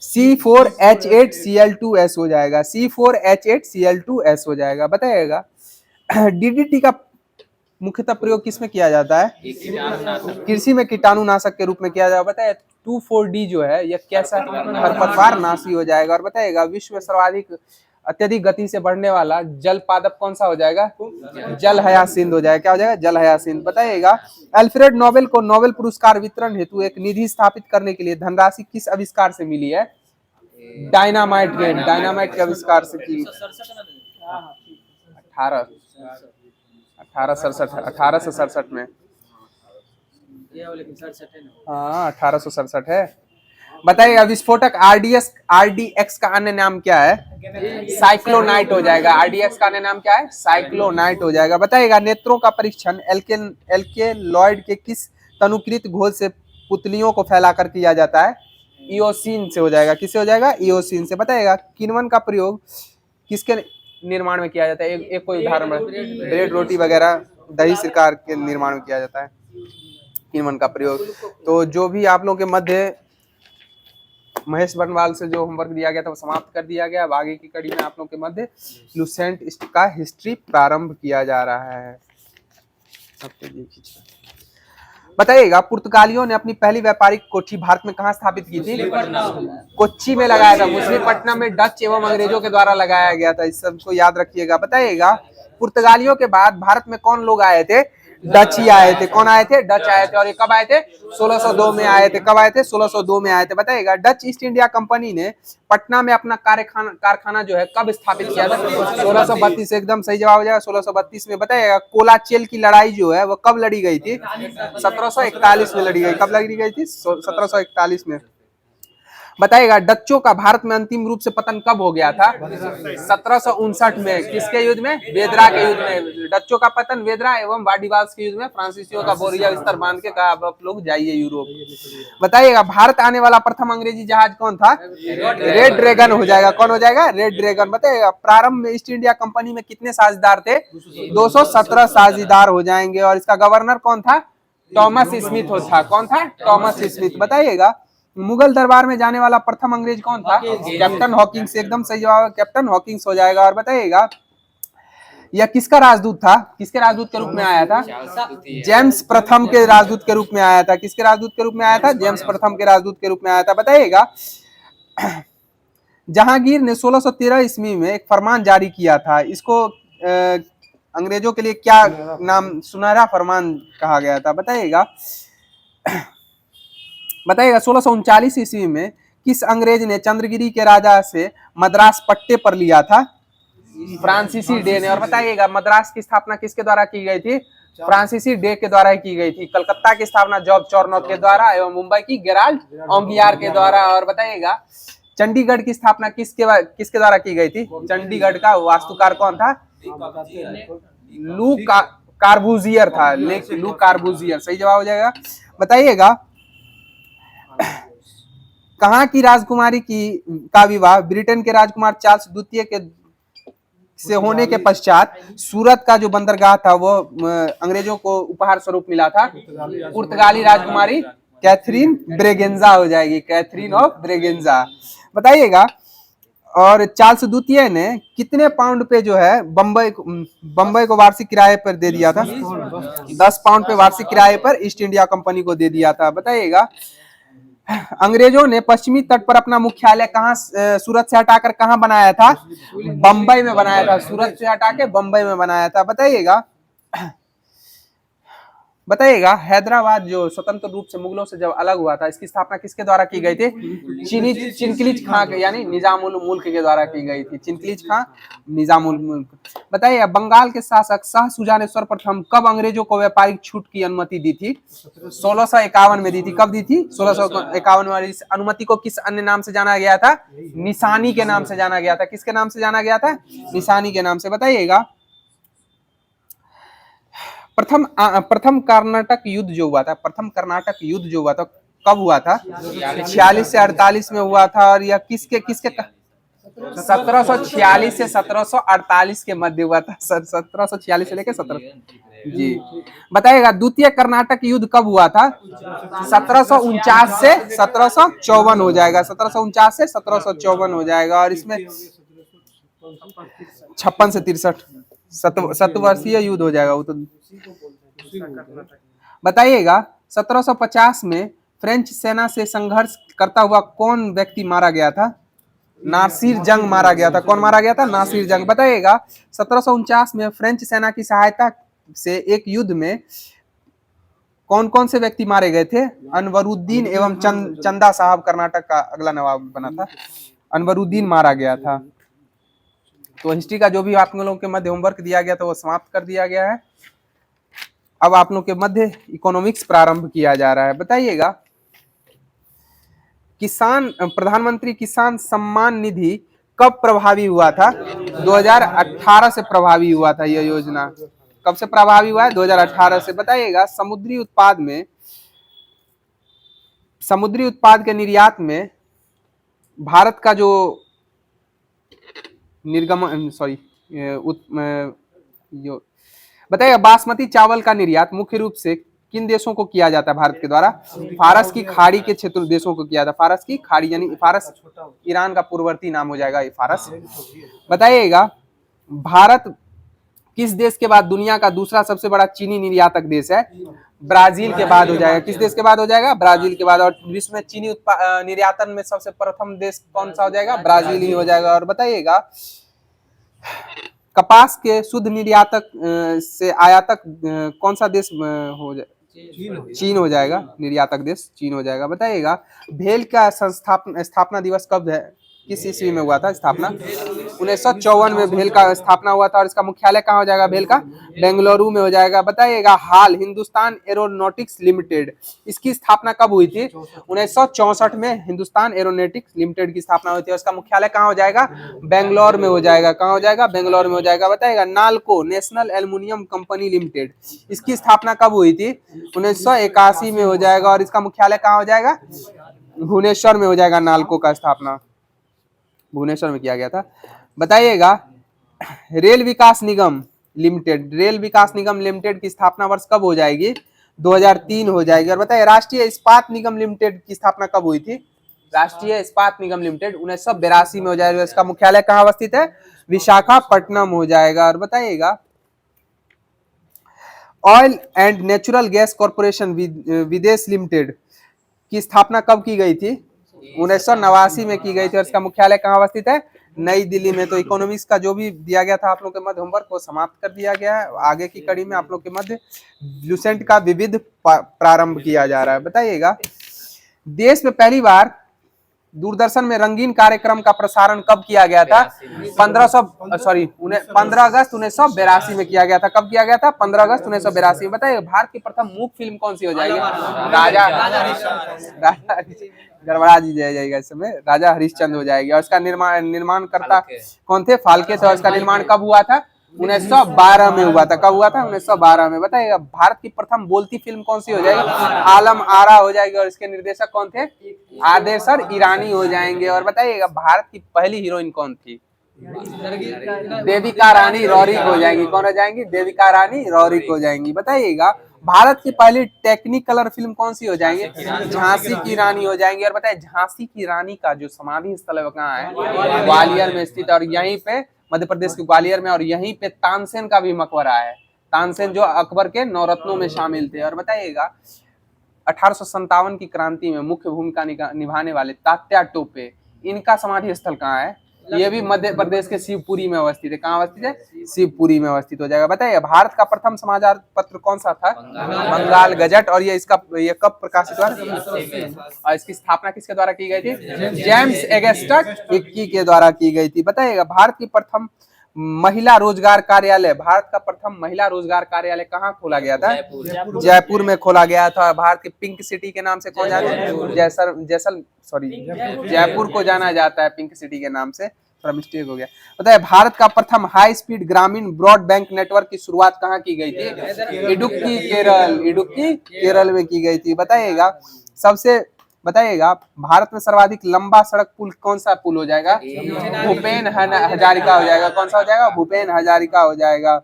Speaker 1: C4H8Cl2S हो जाएगा। C4H8Cl2S हो जाएगा। बताइएगा DDT का मुख्यतः प्रयोग किसमें किया जाता है? कृषि में कीटाणुनाशक के रूप में किया जाएगा। बताइए 2,4-D जो है यह कैसा खरपतवार नाशी हो जाएगा। और बताइएगा विश्व में सर्वाधिक अत्यधिक गति से बढ़ने वाला जल पादप कौन सा हो जाएगा? जल हयासिंथ हो जाएगा। क्या हो जाएगा? जल हयासिंथ। बताइएगा अल्फ्रेड नोबेल को नोबेल पुरस्कार वितरण हेतु एक निधि स्थापित करने के लिए धनराशि किस आविष्कार से मिली है? डायनामाइट के आविष्कार से की। 1867 में। हाँ 1867 है। बताइएगा विस्फोटक RDX का अन्य नाम क्या है? साइक्लोनाइट हो जाएगा। RDX का अन्य नाम क्या है? साइक्लोनाइट हो जाएगा। बताइएगा नेत्रों का परीक्षण एल्केलॉइड के किस तनुकृत घोल से पुतलियों को फैलाकर किया जाता है? इओसिन से हो जाएगा। किससे हो जाएगा? इओसिन से। बताइएगा किण्वन का प्रयोग किसके निर्माण में किया जाता है? एक कोई उदाहरण, ब्रेड रोटी वगैरह दही सिरकार के निर्माण में किया जाता है किण्वन का प्रयोग। तो जो भी आप लोगों के मध्य महेश बर्नवाल से जो होमवर्क दिया गया था वो समाप्त कर दिया गया। अब आगे की कड़ी में आप लोगों के मध्य लुसेंट का हिस्ट्री प्रारंभ किया जा रहा है। बताइएगा पुर्तगालियों ने अपनी पहली व्यापारिक कोठी भारत में कहाँ स्थापित की थी? कोच्चि में लगाया था। मछलीपट्टनम में डच एवं अंग्रेजों के द्वारा लगाया गया था। इस सबको याद रखिएगा। बताइएगा पुर्तगालियों के बाद भारत में कौन लोग आए थे? डच ही आए थे। कौन आए थे? डच आए थे। और ये कब आए थे? 1602 में आए थे। कब आए थे? 1602 में आए थे। बताइएगा डच ईस्ट इंडिया कंपनी ने पटना में अपना कारखाना जो है कब स्थापित किया था? 1632। एकदम सही जवाब हो जाएगा 1632 में। बताइएगा कोलाचेल की लड़ाई जो है वो कब लड़ी गई थी? 1741 में लड़ी गई। कब लड़ी गई थी? 1741 में। बताइएगा डच्चों का भारत में अंतिम रूप से पतन कब हो गया था? 1759 में। किसके युद्ध में? वेदरा के युद्ध में। डच्चों का पतन वेदरा एवं वाडिवास के युद्ध में। फ्रांसीसियों का बोरिया बिस्तर बांध के कहा अब आप लोग जाइए यूरोप। बताइएगा भारत आने वाला प्रथम अंग्रेजी जहाज कौन था? रेड ड्रैगन हो जाएगा। कौन हो जाएगा? Red dragon. बताइएगा प्रारंभ में ईस्ट इंडिया कंपनी में कितने साझेदार थे? 217 साझेदार हो जाएंगे। और इसका गवर्नर कौन था? टॉमस स्मिथ था। कौन था? Thomas Smith. बताइएगा मुगल दरबार में जाने वाला प्रथम अंग्रेज कौन था? Captain Hawkins. एकदम सही जवाब, कैप्टन हॉकिंस हो जाएगा। और बताइएगा यह किसका राजदूत था? किसके राजदूत के रूप में आया था? जेम्स प्रथम के राजदूत के रूप में आया था। किसके राजदूत के रूप में आया था? जेम्स प्रथम के राजदूत के रूप में आया था। बताइएगा जहांगीर ने 1613 ईस्वी में एक फरमान जारी किया था। इसको अंग्रेजों के लिए क्या नाम, सुनहरा फरमान कहा गया था? बताइएगा 1639 ईस्वी में किस अंग्रेज ने चंद्रगिरी के राजा से मद्रास पट्टे पर लिया था? फ्रांसीसी डे ने। और बताइएगा मद्रास की स्थापना किसके द्वारा की गई थी? फ्रांसीसी डे के द्वारा की गई थी। कलकत्ता की स्थापना जॉर्ज चॉर्नोक के द्वारा एवं मुंबई की गेराल्ड ओंगियार के द्वारा। और बताइएगा चंडीगढ़ की स्थापना किसके द्वारा की गई थी? चंडीगढ़ का वास्तुकार कौन था? लू कार्बूजियर था। लू कार्बूजियर सही जवाब हो जाएगा। बताइएगा कहाँ की राजकुमारी का विवाह ब्रिटेन के राजकुमार चार्ल्स द्वितीय के से होने के पश्चात सूरत का जो बंदरगाह था वो अंग्रेजों को उपहार स्वरूप मिला था? पुर्तगाली राजकुमारी कैथरीन ब्रेगेंजा हो जाएगी। Catherine of Braganza. बताइएगा और चार्ल्स द्वितीय ने कितने पाउंड पे जो है बंबई को वार्षिक किराए पर दे दिया था? 10 पाउंड पे वार्षिक किराए पर ईस्ट इंडिया कंपनी को दे दिया था। बताइएगा अंग्रेजों ने पश्चिमी तट पर अपना मुख्यालय कहां, सूरत से हटाकर कहां बनाया था? बंबई में बनाया था। सूरत से हटा के बंबई में बनाया था। बताइएगा हैदराबाद जो स्वतंत्र रूप से मुगलों से जब अलग हुआ था इसकी स्थापना किसके द्वारा की गई थी? चिनकिलिज खां यानी निजामुल मुल्क के द्वारा की गई थी। चिनकिलिज खां निजामुल मुल्क। बताइए बंगाल के शासक शाह सुजा ने सर्वप्रथम कब अंग्रेजों को व्यापारिक छूट की अनुमति दी थी? 1651 में दी थी। कब दी थी? 1651 में। इस अनुमति को किस अन्य नाम से जाना गया था? निशानी के नाम से जाना गया था। किसके नाम से जाना गया था? निशानी के नाम से। बताइएगा प्रथम कर्नाटक युद्ध जो हुआ था, प्रथम कर्नाटक युद्ध जो हुआ था कब हुआ था? 46 से 48 में हुआ था। और यह किसके 1746 से 1748 के मध्य हुआ था। 1746 से लेकर 17 जी। बताइएगा द्वितीय कर्नाटक युद्ध कब हुआ था? 1749 से 1754 हो जाएगा। 1749 से 1754 हो जाएगा। और इसमें 56 से 63 शतवर्षीय युद्ध हो जाएगा वो तो। बताइएगा 1750 में फ्रेंच सेना से संघर्ष करता हुआ कौन व्यक्ति मारा गया था? नासिर जंग मारा गया था। कौन मारा गया था? नासिर जंग। बताइएगा 1749 में फ्रेंच सेना की सहायता से एक युद्ध में कौन कौन से व्यक्ति मारे गए थे? अनवरुद्दीन एवं चंदा साहब कर्नाटक का अगला नवाब बना था। अनवरुद्दीन मारा गया था। तो हिस्ट्री का जो भी आप लोगों के मध्य होमवर्क दिया गया था वो समाप्त कर दिया गया है। अब आप लोगों के मध्य इकोनॉमिक्स प्रारंभ किया जा रहा है। बताइएगा प्रधानमंत्री किसान सम्मान निधि कब प्रभावी हुआ था? 2018 से प्रभावी हुआ था यह योजना। कब से प्रभावी हुआ है? 2018 से। बताइएगा समुद्री उत्पाद के निर्यात में भारत का जो बताइएगा बासमती चावल का निर्यात मुख्य रूप से किन देशों को किया जाता है भारत के द्वारा? फारस की खाड़ी के क्षेत्र देशों को किया जाता है। फारस की खाड़ी यानी फारस ईरान का पूर्ववर्ती नाम हो जाएगा ये फारस। बताइएगा भारत किस देश के बाद दुनिया का दूसरा सबसे बड़ा चीनी निर्यातक देश है? ब्राजील के बाद हो जाएगा। किस देश के बाद हो जाएगा? ब्राजील के बाद। और विश्व में चीनी निर्यातन में सबसे प्रथम देश कौन सा हो जाएगा? ब्राजील ही हो जाएगा। और बताइएगा कपास के शुद्ध निर्यातक से आयातक कौन सा देश हो जाएगा? चीन हो जाएगा। निर्यातक देश चीन हो जाएगा। बताइएगा भेल का स्थापना दिवस कब है? किस ईस्वी में हुआ था स्थापना? 1954 में भेल का स्थापना हुआ था। और इसका मुख्यालय कहाँ हो जाएगा? भेल का बेंगलुरु में हो जाएगा। बताइएगा हाल हिंदुस्तान एरोनॉटिक्स लिमिटेड, इसकी स्थापना कब हुई थी? 1964 में हिंदुस्तान एरोनॉटिक्स लिमिटेड की स्थापना हुई थी। और इसका मुख्यालय कहाँ हो जाएगा? बेंगलोर में हो जाएगा। कहाँ हो जाएगा? बेंगलोर में हो जाएगा। बताइएगा NALCO national aluminium company limited, इसकी स्थापना कब हुई थी? 1981 में हो जाएगा। और इसका मुख्यालय कहाँ हो जाएगा? भुवनेश्वर में हो जाएगा। नालको का स्थापना भुवनेश्वर में किया गया था। बताइएगा रेल विकास निगम लिमिटेड, रेल विकास निगम लिमिटेड की स्थापना वर्ष कब हो जाएगी? 2003 हो जाएगी। और बताइए राष्ट्रीय इस्पात निगम लिमिटेड की स्थापना कब हुई थी? राष्ट्रीय इस्पात निगम लिमिटेड 1982 में हो जाएगा। इसका मुख्यालय कहाँ अवस्थित है? विशाखापट्टनम हो जाएगा। और बताइएगा oil and natural gas corporation विदेश लिमिटेड की स्थापना कब की गई थी? 1989 में की गई थी। और इसका मुख्यालय कहाँ अवस्थित है? नई दिल्ली में। तो इकोनॉमिक्स का जो भी दिया गया था आप लोग के मध्य होमवर्क को समाप्त कर दिया गया है। आगे की कड़ी में आप लोग के मध्य लुसेंट का विविध प्रारंभ किया जा रहा है। बताइएगा देश में पहली बार दूरदर्शन में रंगीन कार्यक्रम का प्रसारण कब किया गया था? 15 अगस्त 1982 में किया गया था। कब किया गया था? 15 अगस्त 1982 में। बताइए भारत की प्रथम मूक फिल्म कौन सी हो जाएगी? राजा गड़बड़ा जी जाएगा इस समय, राजा हरिश्चंद्र हो जाएगी। और इसका निर्माणकर्ता कौन थे? फाल्के थे। और इसका निर्माण कब हुआ था? 1912 में हुआ था। कब हुआ था? 1912 में। बताइएगा भारत की प्रथम बोलती फिल्म कौन सी हो जाएगी? आलम आरा हो जाएगी। और इसके निर्देशक कौन थे? आदेशर ईरानी हो जाएंगे। और बताइएगा भारत की पहली हीरोइन कौन थी? देविका रानी रौरिक हो जाएंगी। कौन हो जाएंगी? देविका रानी रौरिक हो जाएंगी। बताइएगा भारत की पहली टेक्निकलर फिल्म कौन सी हो जाएंगी? झांसी की रानी हो जाएंगी। और बताइए झांसी की रानी का जो समाधि स्थल है वो कहाँ है? ग्वालियर में स्थित। और यहीं पे मध्य प्रदेश के ग्वालियर में। और यहीं पे तानसेन का भी मकबरा है। तानसेन जो अकबर के नौरत्नों में शामिल थे। और बताइएगा 1857 की क्रांति में मुख्य भूमिका निभाने वाले तात्या टोपे, इनका समाधि स्थल कहाँ है? ये भी मध्य प्रदेश के शिवपुरी में अवस्थित है। कहाँ अवस्थित है? शिवपुरी में अवस्थित हो जाएगा। बताइए भारत का प्रथम समाचार पत्र कौन सा था? बंगाल गजट। और ये कब प्रकाशित हुआ? और इसकी स्थापना किसके द्वारा की गई थी? जेम्स एगस्टस हिक्की के द्वारा की गई थी। बताइएगा भारत की प्रथम महिला रोजगार कार्यालय, भारत का प्रथम महिला रोजगार कार्यालय कहाँ खोला गया था? जयपुर में खोला गया था। भारत की पिंक सिटी के नाम से कौन जाना है? जयपुर को जाना जाता है पिंक सिटी के नाम से। थोड़ा मिस्टेक हो गया। बताइए भारत का प्रथम हाई स्पीड ग्रामीण ब्रॉडबैंड नेटवर्क की शुरुआत कहाँ की गई थी? इडुक्की केरल में की गई थी। बताइएगा भारत में सर्वाधिक लंबा सड़क पुल कौन सा पुल हो जाएगा? भूपेन हजारिका हो जाएगा। कौन सा हो जाएगा? भूपेन हजारिका हो जाएगा।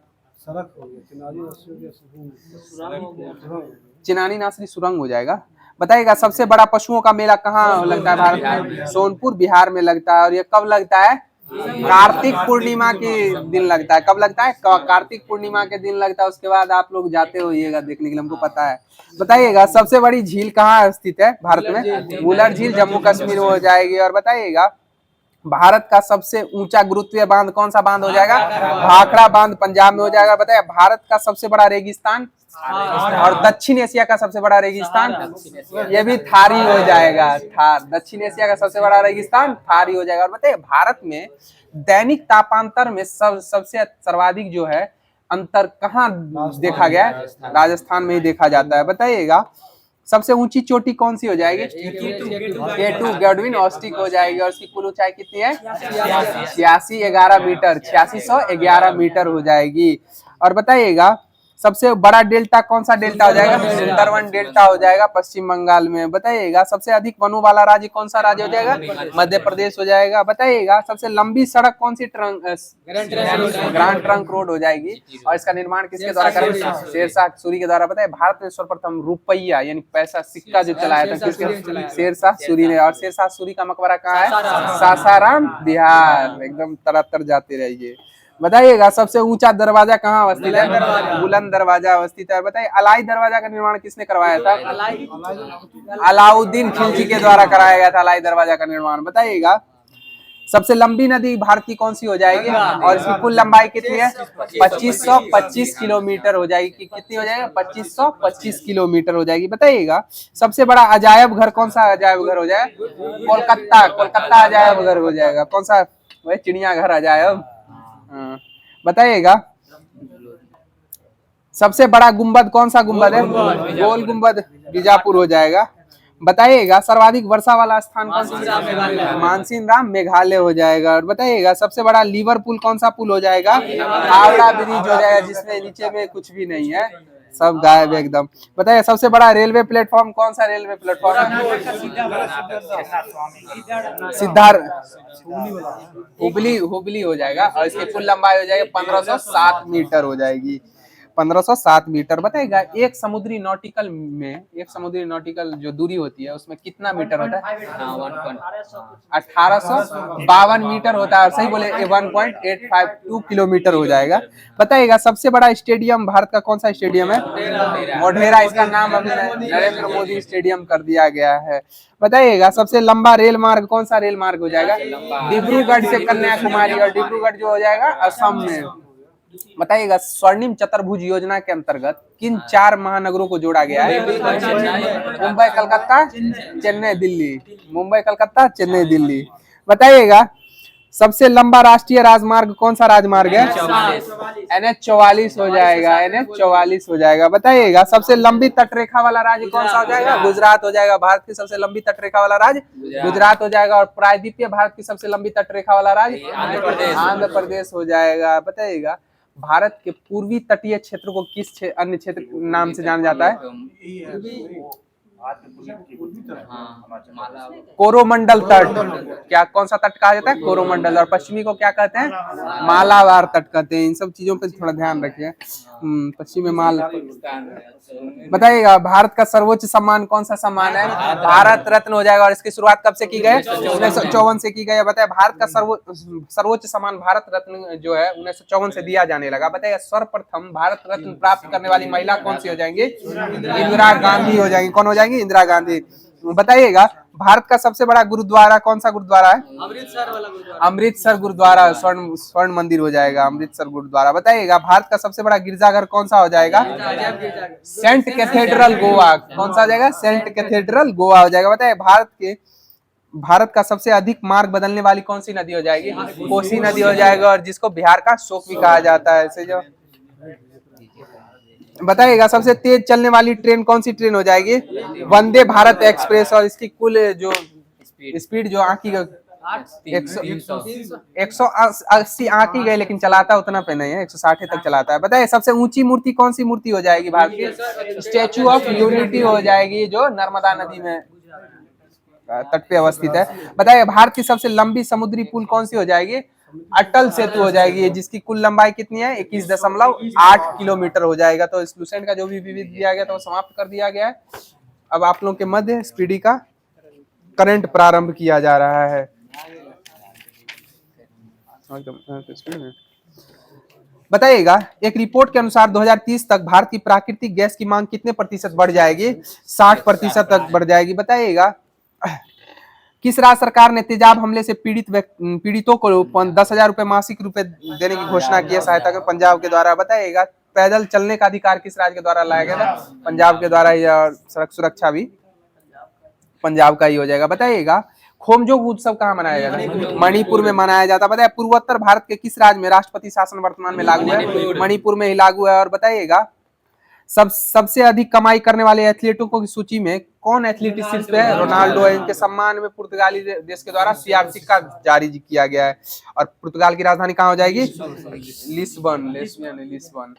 Speaker 1: चिनानी नासरी सुरंग हो जाएगा। बताइएगा सबसे बड़ा पशुओं का मेला कहाँ लगता है भारत में? सोनपुर बिहार में लगता है। और ये कब लगता है? कार्तिक पूर्णिमा के दिन लगता है। कब लगता है? कार्तिक पूर्णिमा के दिन लगता है। उसके बाद आप लोग जाते होइएगा देखने के लिए, हमको पता है। बताइएगा सबसे बड़ी झील कहाँ स्थित है भारत में? वुलर झील जम्मू कश्मीर हो जाएगी। और बताइएगा भारत का सबसे ऊंचा गुरुत्वीय बांध कौन सा बांध हो जाएगा? भाखड़ा बांध पंजाब में हो जाएगा। बताइए भारत का सबसे बड़ा रेगिस्तान और दक्षिण एशिया का सबसे बड़ा रेगिस्तान, ये भी थारी हो जाएगा। थार दक्षिण एशिया का सबसे बड़ा रेगिस्तान थारी हो जाएगा। और बताइए भारत में दैनिक तापांतर में सबसे सर्वाधिक जो है अंतर कहाँ देखा गया है? राजस्थान में ही देखा जाता है। बताइएगा सबसे ऊंची चोटी कौन सी हो जाएगी? केटू गॉडविन ऑस्टिक हो जाएगी। और उसकी कुल ऊंचाई कितनी है? 8611 मीटर, 8611 मीटर हो जाएगी। और बताइएगा सबसे बड़ा डेल्टा कौन सा डेल्टा हो जाएगा? सुंदरवन डेल्टा हो जाएगा पश्चिम बंगाल में। बताइएगा सबसे अधिक वनों वाला राज्य कौन सा राज्य हो जाएगा? मध्य प्रदेश हो जाएगा। बताइएगा सबसे लंबी सड़क कौन सी? ग्रांड ट्रंक रोड हो जाएगी। और इसका निर्माण किसके द्वारा करेंगे? शेरशाह सूरी के द्वारा। बताइए भारत में सर्वप्रथम रुपया यानी पैसा सिक्का जो चलाया था किसके? शेरशाह सूरी ने। और शेरशाह सूरी का मकबरा कहाँ है? सासाराम बिहार। एकदम तरह जाते रहिए। बताइएगा सबसे ऊंचा दरवाजा कहाँ अवस्थित है? बुलंद दरवाजा अवस्थित है। बताइए अलाई दरवाजा का निर्माण किसने करवाया था? अलाउद्दीन खिलजी के द्वारा कराया गया था अलाई दरवाजा का निर्माण। बताइएगा सबसे लंबी नदी भारत की कौन सी हो जाएगी और इसकी कुल लंबाई कितनी है? 2525 किलोमीटर हो जाएगी। कितनी हो जाएगी? 2525 किलोमीटर हो जाएगी। बताइएगा सबसे बड़ा अजायब घर कौन सा अजायब घर हो जाएगा? कोलकाता, कोलकाता अजायब घर हो जाएगा। कौन सा? वही चिड़ियाघर अजायब। हाँ। बताइएगा सबसे बड़ा गुंबद कौन सा गुंबद है? गोल गुंबद बीजापुर हो जाएगा। बताइएगा सर्वाधिक वर्षा वाला स्थान कौन सा? मानसीन राम मेघालय हो जाएगा। और बताइएगा सबसे बड़ा लीवर पुल कौन सा पुल हो जाएगा? हावड़ा ब्रिज हो जाएगा, जिसमें नीचे में कुछ भी नहीं है, सब गायब एकदम। बताइए सबसे बड़ा रेलवे प्लेटफॉर्म कौन सा रेलवे प्लेटफॉर्म है? सिद्धार्थ हुबली, हुबली हो जाएगा। और इसकी कुल लंबाई हो जाएगी 1507 मीटर हो जाएगी, 1507 मीटर। बताइएगा एक समुद्री नॉटिकल जो दूरी होती है उसमें कितना मीटर होता है? 1852 मीटर होता है। सही बोले, 1.852 किलोमीटर हो जाएगा। बताइएगा सबसे बड़ा स्टेडियम भारत का कौन सा स्टेडियम है? मोढेरा। इसका नाम अभी नरेंद्र मोदी स्टेडियम कर दिया गया है। बताइएगा सबसे लंबा रेल मार्ग कौन सा रेल मार्ग हो जाएगा? डिब्रूगढ़ से कन्याकुमारी, और डिब्रूगढ़ जो हो जाएगा असम में। बताइएगा स्वर्णिम चतुर्भुज योजना के अंतर्गत किन 4 महानगरों को जोड़ा गया है? मुंबई, कलकत्ता, चेन्नई, दिल्ली। मुंबई, कलकत्ता, चेन्नई, दिल्ली। बताइएगा सबसे लंबा राष्ट्रीय राजमार्ग कौन सा राजमार्ग है? NH44 हो जाएगा, NH44 हो जाएगा। बताइएगा सबसे लंबी तटरेखा वाला राज्य कौन सा हो जाएगा? गुजरात हो जाएगा। भारत की सबसे लंबी तटरेखा वाला राज्य गुजरात हो जाएगा। और प्रायद्वीपीय भारत की सबसे लंबी तटरेखा वाला राज्य आंध्र प्रदेश हो जाएगा। बताइएगा भारत के पूर्वी तटीय क्षेत्र को किस अन्य क्षेत्र नाम से जाना जाता है? कोरोमंडल तट। क्या कौन सा तट कहा जाता है? कोरोमंडल। और पश्चिमी को क्या कहते हैं? मालाबार तट कहते हैं। इन सब चीजों पे थोड़ा ध्यान रखिए। पश्चिम में माल। बताइएगा भारत का सर्वोच्च सम्मान कौन सा सम्मान है? भारत रत्न हो जाएगा। और इसकी शुरुआत कब से की गई? 1954 से की गई। बताइए भारत का सर्वोच्च सम्मान भारत रत्न जो है 1954 से दिया जाने लगा। बताइए सर्वप्रथम भारत रत्न प्राप्त करने वाली महिला कौन सी हो जाएंगी? इंदिरा गांधी हो जाएंगी। कौन हो जाएंगी? इंदिरा गांधी। बताइएगा भारत का सबसे बड़ा गुरुद्वारा कौन सा गुरुद्वारा है? अमृतसर गुरुद्वारा। स्वर्ण मंदिर हो जाएगा, अमृतसर गुरुद्वारा। बताइएगा भारत का सबसे बड़ा गिरजाघर कौन सा हो जाएगा? Saint Cathedral Goa. कौन सा हो जाएगा? सेंट कैथेड्रल गोवा हो जाएगा। बताइए भारत का सबसे अधिक मार्ग बदलने वाली कौन सी नदी हो जाएगी? कोसी नदी हो जाएगा। और जिसको बिहार का शोक भी कहा जाता है। ऐसे जो बताइएगा सबसे तेज चलने वाली ट्रेन कौन सी ट्रेन हो जाएगी? वंदे भारत एक्सप्रेस। और इसकी कुल जो स्पीड जो आंकी 180 आंकी गई, लेकिन चलाता उतना पे नहीं है, 160 तक चलाता है। बताइए सबसे ऊंची मूर्ति कौन सी मूर्ति हो जाएगी भारत की? स्टेचू ऑफ यूनिटी हो जाएगी, जो नर्मदा नदी में तट पे अवस्थित है। बताइए भारत की सबसे लंबी समुद्री पुल कौन सी हो जाएगी? अटल सेतु हो जाएगी, जिसकी कुल लंबाई कितनी है? 21.8 किलोमीटर हो जाएगा। तो इस लुसेंट का जो भी विविध दिया गया था वो समाप्त कर दिया गया है। अब आप लोगों के मध्य स्पीडी का करंट प्रारंभ किया जा रहा है। बताइएगा एक रिपोर्ट के अनुसार 2030 तक भारत की प्राकृतिक गैस की मांग कितने प्रतिशत बढ़ जाएगी? 60% तक बढ़ जाएगी। बताइएगा किस राज्य सरकार ने तेजाब हमले से पीड़ितों को 10,000 रुपए मासिक रुपए देने की घोषणा की है सहायता के? पंजाब के द्वारा। बताइएगा पैदल चलने का अधिकार किस राज्य के द्वारा लाया गया था? पंजाब के द्वारा। या सड़क सुरक्षा भी पंजाब का ही हो जाएगा। बताइएगा खोमजोग उत्सव कहाँ मनाया जाता है? मणिपुर में मनाया जाता है। बताइए पूर्वोत्तर भारत के किस राज्य में राष्ट्रपति शासन वर्तमान में लागू है? मणिपुर में ही लागू है। और बताइएगा सबसे अधिक कमाई करने वाले एथलीटों की सूची में कौन एथलीट शीर्ष पे है? रोनाल्डो है। इनके सम्मान में पुर्तगाली देश के द्वारा सीआर सिक्का जारी किया गया है। और पुर्तगाल की राजधानी कहाँ हो जाएगी? लिस्बन।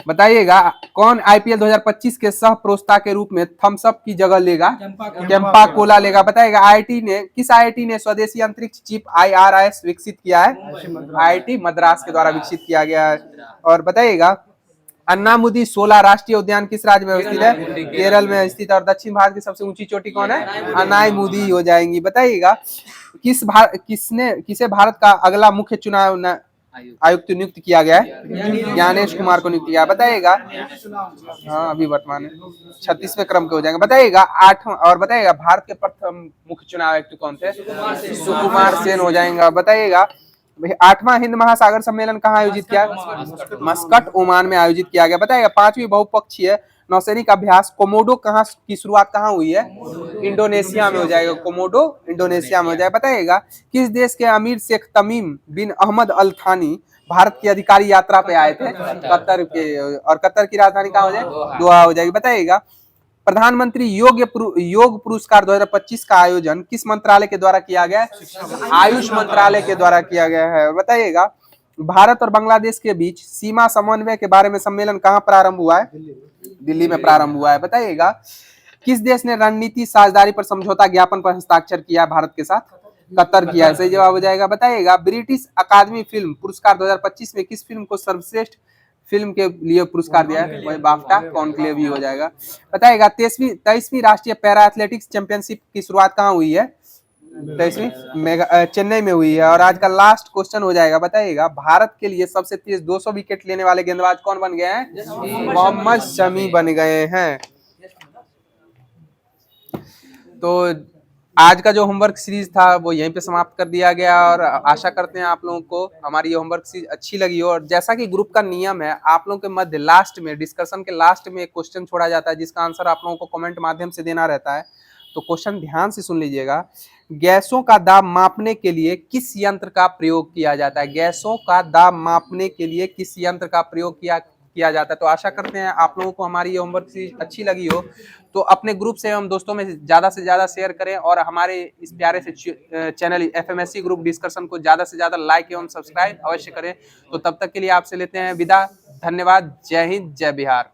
Speaker 1: बताइएगा कौन आईपीएल 2025 के सह प्रोस्ता के रूप में थम्स अप की जगह लेगा? कैंपा कोला लेगा। बताइएगा किस आईआईटी ने स्वदेशी अंतरिक्ष चिप IRIS विकसित किया है? IIT मद्रास के द्वारा विकसित किया गया है। और बताइएगा अन्नामुदी 16 राष्ट्रीय उद्यान किस राज्य में स्थित है? केरल में स्थित। और दक्षिण भारत की सबसे ऊंची चोटी कौन है? अनाईमुदी हो जाएंगी। बताइएगा किसे भारत का अगला मुख्य चुनाव आयुक्त नियुक्त किया गया है? ज्ञानेश कुमार को नियुक्त किया, बताइएगा। हाँ, अभी वर्तमान में 36वें क्रम के हो जाएंगे। बताइएगा 8वां, और बताइएगा भारत के प्रथम मुख्य चुनाव आयुक्त कौन थे? सुकुमार सेन हो जाएंगा। बताइएगा 8वां हिंद महासागर सम्मेलन कहाँ आयोजित किया? मस्कट, ओमान में आयोजित किया गया। बताइएगा 5वीं बहुपक्षीय नौसैनिक अभ्यास कोमोडो कहाँ की शुरुआत कहाँ हुई है? इंडोनेशिया में हो जाएगा। कोमोडो इंडोनेशिया में हो जाएगा। बताइएगा किस देश के अमीर शेख तमीम बिन अहमद अल थानी भारत की अधिकारी यात्रा पे आए थे? कतर के। और कतर की राजधानी कहाँ हो जाएगी? दोहा हो जाएगी। बताइएगा प्रधानमंत्री योग पुरस्कार 2025 का आयोजन किस मंत्रालय के द्वारा किया गया है? आयुष मंत्रालय के द्वारा किया गया है। बताइएगा भारत और बांग्लादेश के बीच सीमा समन्वय के बारे में सम्मेलन कहाँ प्रारंभ हुआ है? दिल्ली में प्रारंभ हुआ है। बताइएगा किस देश ने रणनीति साझेदारी पर समझौता ज्ञापन पर हस्ताक्षर किया है भारत के साथ? कतर किया है। सही जवाब हो जाएगा। बताइएगा ब्रिटिश अकादमी फिल्म पुरस्कार 2025 में किस फिल्म को सर्वश्रेष्ठ फिल्म के लिए पुरस्कार दिया है? वही बाफ्टा कॉन्क्लेव ही हो जाएगा। बताइएगा 23वीं राष्ट्रीय पैरा एथलेटिक्स चैंपियनशिप की शुरुआत कहाँ हुई है? 23वीं चेन्नई में हुई है। और आज का लास्ट क्वेश्चन हो जाएगा। बताइएगा भारत के लिए सबसे तेज 200 विकेट लेने वाले गेंदबाज कौन बन गए हैं? मोहम्मद शमी बन गए हैं। तो आज का जो होमवर्क सीरीज था वो यहीं पे समाप्त कर दिया गया, और आशा करते हैं आप लोगों को हमारी ये होमवर्क सीरीज अच्छी लगी हो। और जैसा कि ग्रुप का नियम है, आप लोगों के मध्य लास्ट में डिस्कशन के लास्ट में एक क्वेश्चन छोड़ा जाता है जिसका आंसर आप लोगों को कमेंट माध्यम से देना रहता है। तो क्वेश्चन ध्यान से सुन लीजिएगा। गैसों का दाब मापने के लिए किस यंत्र का प्रयोग किया जाता है? गैसों का दाब मापने के लिए किस यंत्र का प्रयोग किया जाता है? तो आशा करते हैं आप लोगों को हमारी ये होमवर्क सीरीज अच्छी लगी हो। तो अपने ग्रुप से एवं दोस्तों में ज्यादा से ज्यादा शेयर करें, और हमारे इस प्यारे से चैनल एफएमएससी ग्रुप डिस्कशन को ज्यादा से ज्यादा लाइक एवं सब्सक्राइब अवश्य करें। तो तब तक के लिए आपसे लेते हैं विदा। धन्यवाद। जय हिंद, जय बिहार।